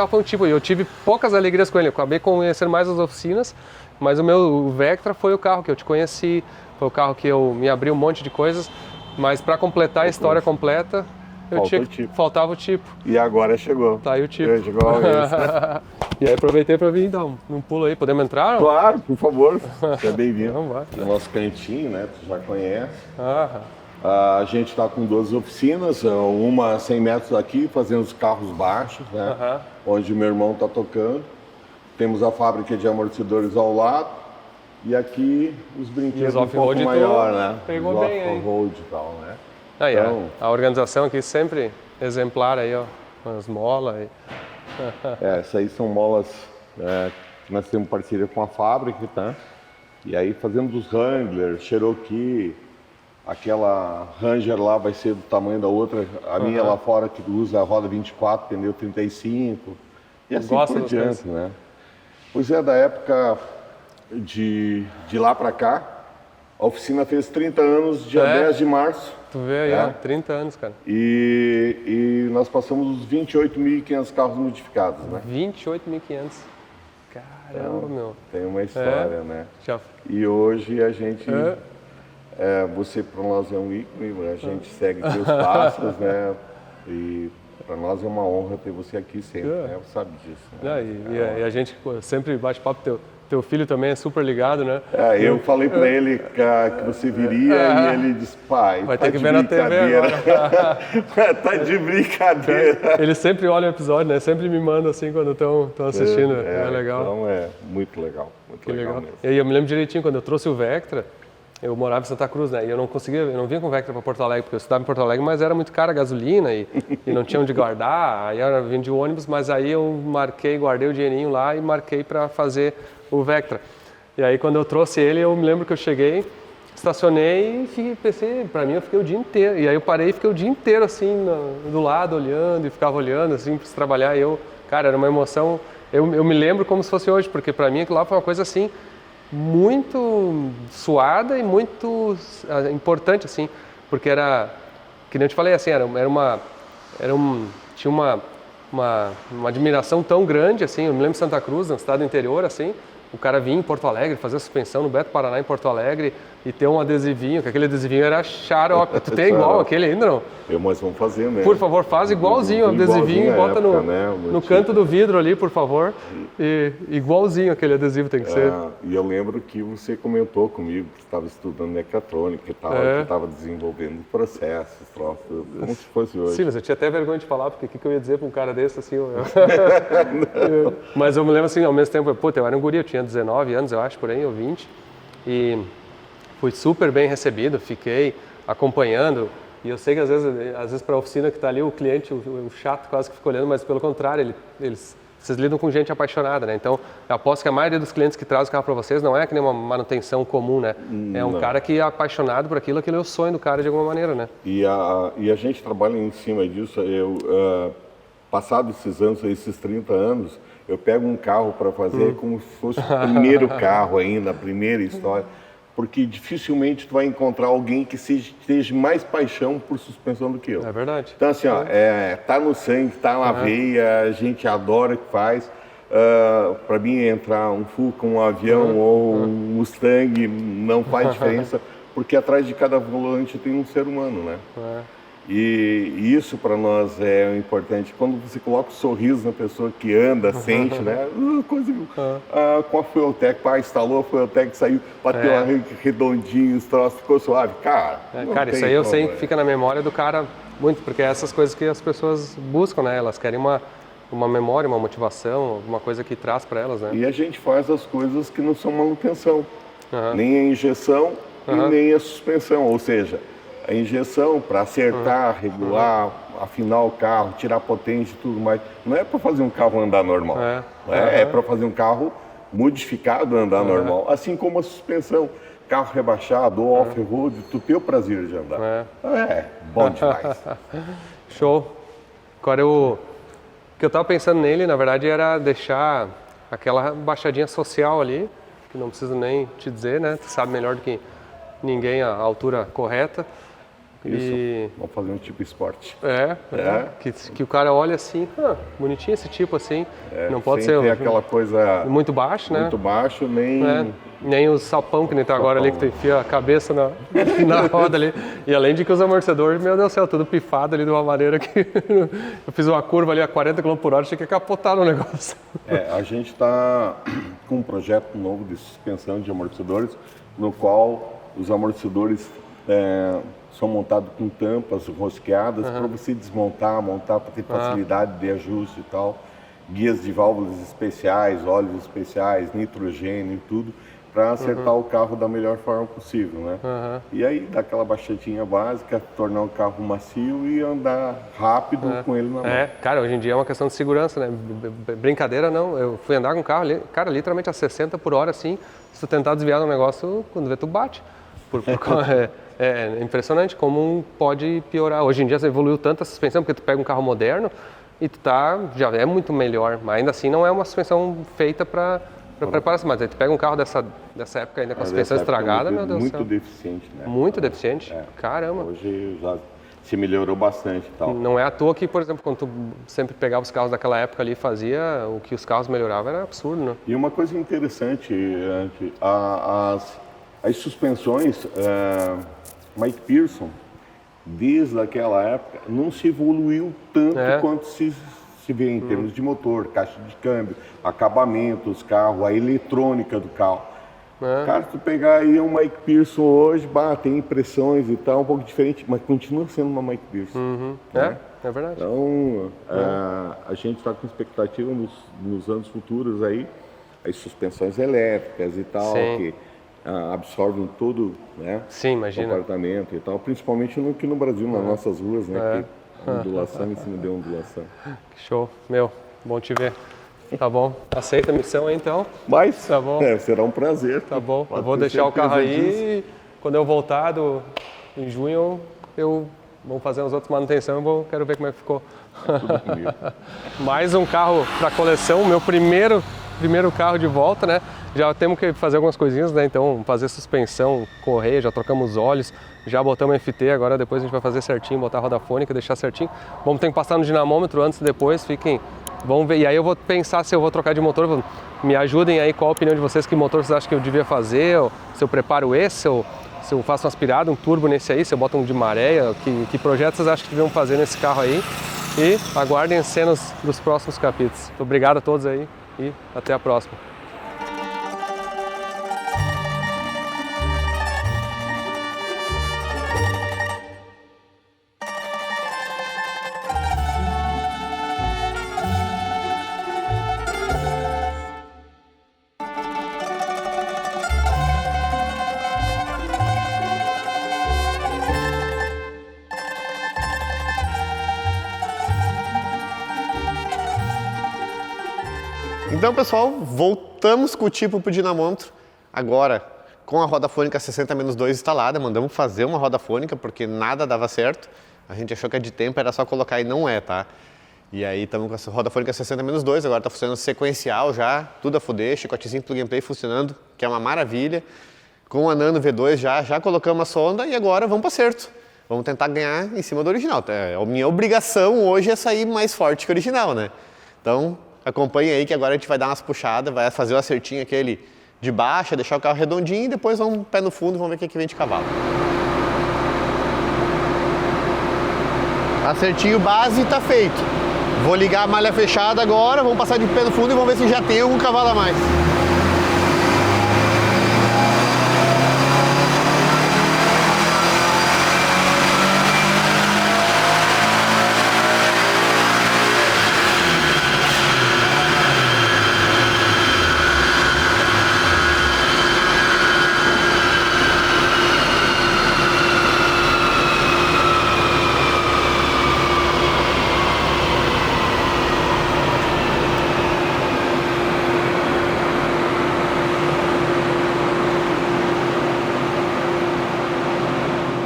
foi um tipo, eu tive poucas alegrias com ele, eu acabei conhecendo mais as oficinas, mas o Vectra foi o carro que eu te conheci, foi o carro que eu me abri um monte de coisas, mas pra completar a história completa, faltava o tipo. E agora chegou. Tá aí o tipo. Chegou esse. E aí aproveitei pra vir dar um pulo aí, podemos entrar? Claro, por favor, seja bem-vindo. Então vai. O nosso cantinho, né, tu já conhece. Ah. A gente está com 12 oficinas, uma a 100 metros daqui, fazendo os carros baixos, né, onde o meu irmão está tocando. Temos a fábrica de amortecedores ao lado e aqui os brinquedos um pouco maior, né? Pegou os bem aí. off-road e tal, né? Aí, Então, a organização aqui sempre exemplar aí, ó, as molas aí. essas aí são molas que nós temos parceria com a fábrica, tá? E aí fazemos os Wrangler, Cherokee, aquela Ranger lá vai ser do tamanho da outra, a minha lá fora que usa a roda 24, pneu 35, e assim por diante, né? Pois é, da época de lá pra cá, a oficina fez 30 anos, dia 10 de março. Tu vê aí, ó, 30 anos, cara. E nós passamos os 28.500 carros modificados, né? 28.500. Caramba, meu. Tem uma história, né? Já. E hoje a gente, você para nós é um ícone, a gente segue teus passos, né? E para nós é uma honra ter você aqui sempre, né? Você sabe disso. Né? E a gente sempre bate papo, teu filho também é super ligado, né? Eu falei para ele que você viria e ele disse, pai, vai ter que ver na TV agora. Tá de brincadeira. Ele sempre olha o episódio, né? Sempre me manda assim quando estão assistindo, é legal. Então é muito legal, muito legal mesmo. E aí eu me lembro direitinho, quando eu trouxe o Vectra, eu morava em Santa Cruz, né? E eu não vinha com o Vectra para Porto Alegre, porque eu estudava em Porto Alegre, mas era muito cara a gasolina e não tinha onde guardar. Aí eu vim de ônibus, mas aí eu guardei o dinheirinho lá e marquei para fazer o Vectra. E aí quando eu trouxe ele, eu me lembro que eu cheguei, estacionei e pensei, para mim eu fiquei o dia inteiro. E aí eu parei e fiquei o dia inteiro assim, do lado, olhando e ficava olhando assim para trabalhar. E cara, era uma emoção, eu me lembro como se fosse hoje, porque para mim aquilo lá foi uma coisa assim, muito suada e muito importante, assim, porque era, que nem eu te falei, assim, tinha uma admiração tão grande, assim, eu me lembro de Santa Cruz, no estado interior, assim, o cara vinha em Porto Alegre, fazer suspensão no Beto Paraná em Porto Alegre, e ter um adesivinho, que aquele adesivinho era xarope. Tu tem igual aquele ainda, não? Mas vamos fazer, né? Por favor, faz igualzinho o adesivinho e bota época, no canto do vidro ali, por favor. E igualzinho aquele adesivo tem que ser. E eu lembro que você comentou comigo que estava estudando mecatrônica e tal, que estava desenvolvendo processos, como se fosse hoje. Sim, mas eu tinha até vergonha de falar, porque o que eu ia dizer para um cara desse, assim... Mas eu me lembro, assim, ao mesmo tempo, eu era um guri, eu tinha 19 anos, eu acho, por aí, ou 20, e fui super bem recebido, fiquei acompanhando, e eu sei que às vezes para a oficina que está ali, o cliente, o chato quase que fica olhando, mas pelo contrário, vocês lidam com gente apaixonada, né? Então, eu aposto que a maioria dos clientes que traz o carro para vocês não é que nem uma manutenção comum, né? É um cara que é apaixonado por aquilo é o sonho do cara de alguma maneira, né? E a gente trabalha em cima disso. Passados esses anos, esses 30 anos, eu pego um carro para fazer como se fosse o primeiro carro ainda, a primeira história. Porque dificilmente tu vai encontrar alguém que esteja mais paixão por suspensão do que eu. É verdade. Então, assim, tá no sangue, tá na veia, a gente adora o que faz. Para mim, entrar um Fuca, um avião ou um Mustang não faz diferença, porque atrás de cada volante tem um ser humano, né? E isso para nós é importante. Quando você coloca o sorriso na pessoa que anda, sente, né? Com a Fueltec, instalou a Fueltec, saiu, bateu a redondinho, os troços, ficou suave. Cara, isso aí eu sei que fica na memória do cara muito, porque é essas coisas que as pessoas buscam, né? Elas querem uma memória, uma motivação, alguma coisa que traz para elas, né? E a gente faz as coisas que não são manutenção. Nem a injeção e nem a suspensão, ou seja... A injeção para acertar, regular, afinar o carro, tirar potência e tudo mais. Não é para fazer um carro andar normal. É para fazer um carro modificado andar normal. Assim como a suspensão. Carro rebaixado ou off-road, tu tem o prazer de andar. Bom demais. Show. Agora, o que eu estava pensando nele, na verdade, era deixar aquela baixadinha social ali, que não preciso nem te dizer, né? Tu sabe melhor do que ninguém a altura correta. Isso, vamos fazer um tipo esporte. Que o cara olha assim, bonitinho esse tipo assim, não pode ser aquela coisa muito baixo, né? Muito baixo, nem o sapão que nem tá agora ali, que tu enfia a cabeça na roda ali. E além de que os amortecedores, meu Deus do céu, tudo pifado ali de uma maneira que eu fiz uma curva ali a 40 km por hora, tinha que capotar no negócio. A gente está com um projeto novo de suspensão de amortecedores, no qual os amortecedores são montados com tampas rosqueadas para você desmontar, montar para ter facilidade de ajuste e tal. Guias de válvulas especiais, óleos especiais, nitrogênio e tudo, para acertar o carro da melhor forma possível, né? E aí, dar aquela baixadinha básica, tornar o carro macio e andar rápido com ele na mão. Cara, hoje em dia é uma questão de segurança, né? Brincadeira não, eu fui andar com o carro, cara, literalmente a 60 por hora, assim, se tu tentar desviar do negócio, quando vê tu bate. É impressionante como pode piorar. Hoje em dia evoluiu tanto a suspensão, porque tu pega um carro moderno e tu já é muito melhor, mas ainda assim não é uma suspensão feita para preparação. Mas aí tu pega um carro dessa época ainda com a suspensão estragada, meu Deus do céu. Muito deficiente, né? Muito deficiente, caramba. Hoje já se melhorou bastante e tal. Não é à toa que, por exemplo, quando tu sempre pegava os carros daquela época ali, fazia o que os carros melhoravam, era absurdo, né? E uma coisa interessante, as suspensões, Mike Pearson, desde aquela época, não se evoluiu tanto quanto se vê em termos de motor, caixa de câmbio, acabamentos, carro, a eletrônica do carro. Cara, se tu pegar aí um Mike Pearson hoje, tem impressões e tal, um pouco diferente, mas continua sendo uma Mike Pearson. É verdade. Então, a gente está com expectativa nos anos futuros aí, as suspensões elétricas e tal, que absorvem todo, né? Sim, imagina. O comportamento e tal, principalmente aqui no Brasil, nas nossas ruas, né? Que ondulação em cima de ondulação. Que show, bom te ver. Tá bom, aceita a missão aí então? Mas, tá bom. Será um prazer. Tá bom, eu vou deixar o carro aí, quando eu voltar em junho, vamos fazer as outras manutenções, quero ver como é que ficou. Tudo comigo. Mais um carro para coleção, meu primeiro carro de volta, né? Já temos que fazer algumas coisinhas, né? Então, fazer suspensão, correia, já trocamos óleos, já botamos FT, agora depois a gente vai fazer certinho, botar a roda fônica, deixar certinho. Vamos ter que passar no dinamômetro antes e depois, vamos ver. E aí eu vou pensar se eu vou trocar de motor, me ajudem aí, qual a opinião de vocês, que motor vocês acham que eu devia fazer, ou se eu preparo esse, ou se eu faço uma aspirada, um turbo nesse aí, se eu boto um de maré, que projetos vocês acham que deviam fazer nesse carro aí? E aguardem as cenas dos próximos capítulos. Muito obrigado a todos aí e até a próxima. Então, pessoal, voltamos com o tipo pro dinamômetro, agora com a roda fônica 60-2 instalada. Mandamos fazer uma roda fônica porque nada dava certo. A gente achou que a de tempo era só colocar e não é, tá? E aí estamos com essa roda fônica 60-2, agora tá funcionando sequencial já, tudo a fuder, chicotezinho plug and play funcionando, que é uma maravilha. Com a Nano V2 já colocamos a sonda e agora vamos para acerto. Vamos tentar ganhar em cima do original. A minha obrigação hoje é sair mais forte que o original, né? Então, acompanhe aí que agora a gente vai dar umas puxadas, vai fazer o acertinho aquele de baixa, deixar o carro redondinho e depois vamos pé no fundo e vamos ver o que vem de cavalo. Acertinho base tá feito. Vou ligar a malha fechada agora, vamos passar de pé no fundo e vamos ver se já tem algum cavalo a mais.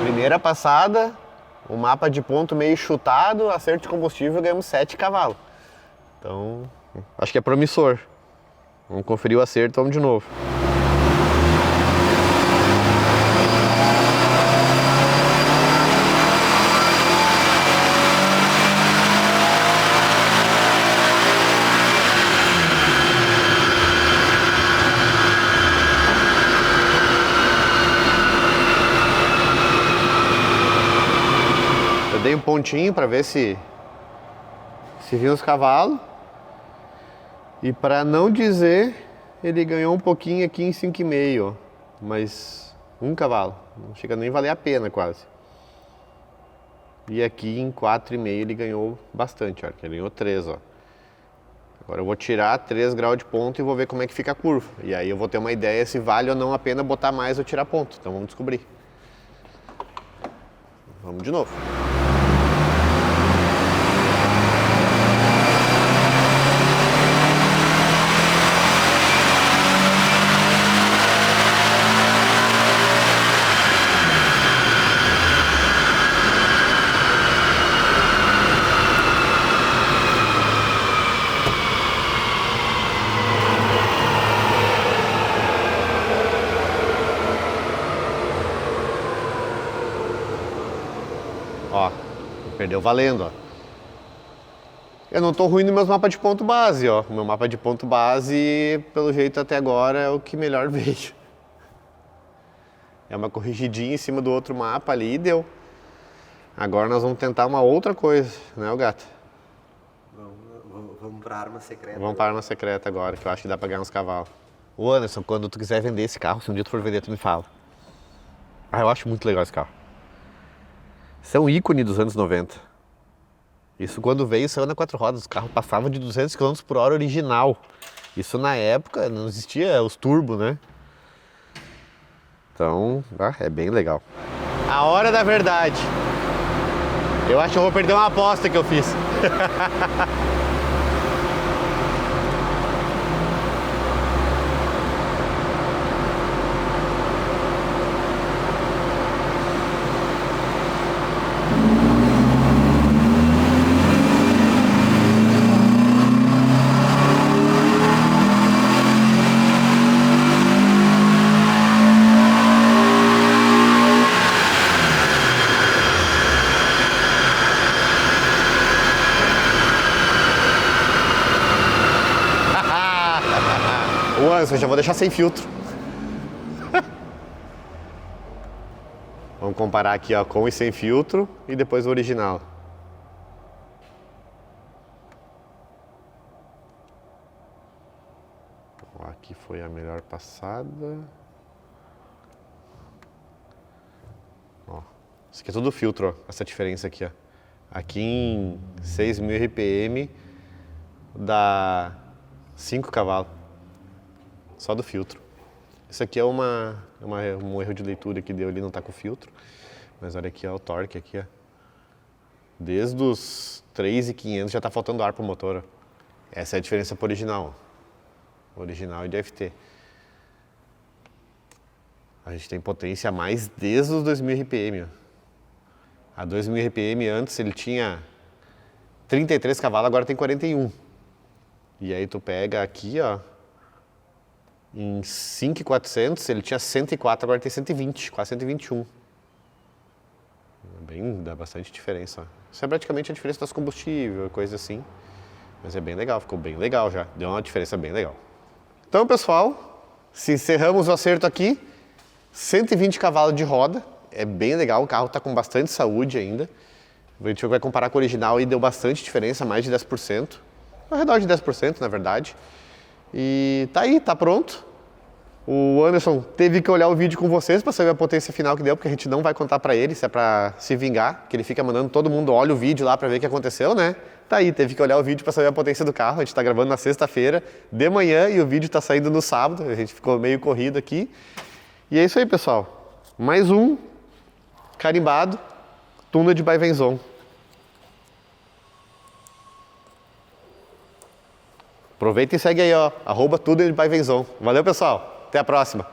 Primeira passada, o mapa de ponto meio chutado, acerto de combustível, ganhamos 7 cavalos. Então, acho que é promissor. Vamos conferir o acerto, vamos de novo. Dei um pontinho para ver se viu os cavalos. E para não dizer, ele ganhou um pouquinho aqui em 5,5, ó. Mas um cavalo, não chega nem a valer a pena quase. E aqui em 4,5 ele ganhou bastante, ó. Ele ganhou 3, ó. Agora eu vou tirar 3 graus de ponto e vou ver como é que fica a curva. E aí eu vou ter uma ideia se vale ou não a pena botar mais ou tirar ponto. Então vamos descobrir. Vamos de novo. Ó, perdeu valendo, ó. Eu não tô ruim nos meus mapas de ponto base, ó. O meu mapa de ponto base, pelo jeito até agora, é o que melhor veio. É uma corrigidinha em cima do outro mapa ali e deu. Agora nós vamos tentar uma outra coisa, né, o gato? Vamos pra arma secreta. Vamos pra arma secreta agora, que eu acho que dá pra ganhar uns cavalos. Ô Anderson, quando tu quiser vender esse carro, se um dia tu for vender, tu me fala. Ah, eu acho muito legal esse carro. Isso é um ícone dos anos 90. Isso quando veio, saiu na 4 rodas. O carro passava de 200 km por hora original. Isso na época não existia os turbo, né? Então, é bem legal. A hora da verdade. Eu acho que eu vou perder uma aposta que eu fiz. Eu já vou deixar sem filtro. Vamos comparar aqui, ó, com e sem filtro e depois o original. Ó, aqui foi a melhor passada. Ó, isso aqui é tudo filtro, ó, essa diferença aqui, ó. Aqui em 6.000 RPM dá 5 cavalos, só do filtro. Isso aqui é um erro de leitura que deu ali, não tá com filtro. Mas olha aqui, ó, o torque aqui, ó. Desde os 3.500 já tá faltando ar pro motor, ó. Essa é a diferença pro original, ó. Original e de FT. A gente tem potência a mais desde os 2.000 RPM, ó. A 2.000 RPM antes ele tinha 33 cavalos, agora tem 41. E aí tu pega aqui, ó, em 5.400 ele tinha 104, agora tem 120, quase 121. Dá bastante diferença, ó. Isso é praticamente a diferença dos combustíveis, coisa assim. Mas é bem legal, ficou bem legal já. Deu uma diferença bem legal. Então, pessoal, se encerramos o acerto aqui, 120 cavalos de roda. É bem legal, o carro está com bastante saúde ainda. A gente vai comparar com o original e deu bastante diferença, mais de 10%. Ao redor de 10%, na verdade. E tá aí, tá pronto. O Anderson teve que olhar o vídeo com vocês para saber a potência final que deu, porque a gente não vai contar para ele, isso é para se vingar, que ele fica mandando todo mundo olha o vídeo lá para ver o que aconteceu, né? Tá aí, teve que olhar o vídeo para saber a potência do carro. A gente tá gravando na sexta-feira de manhã e o vídeo tá saindo no sábado. A gente ficou meio corrido aqui. E é isso aí, pessoal. Mais um carimbado, Tuna de Baivenzon. Aproveita e segue aí, ó, @Tuna de Baivenzon. Valeu, pessoal. Até a próxima.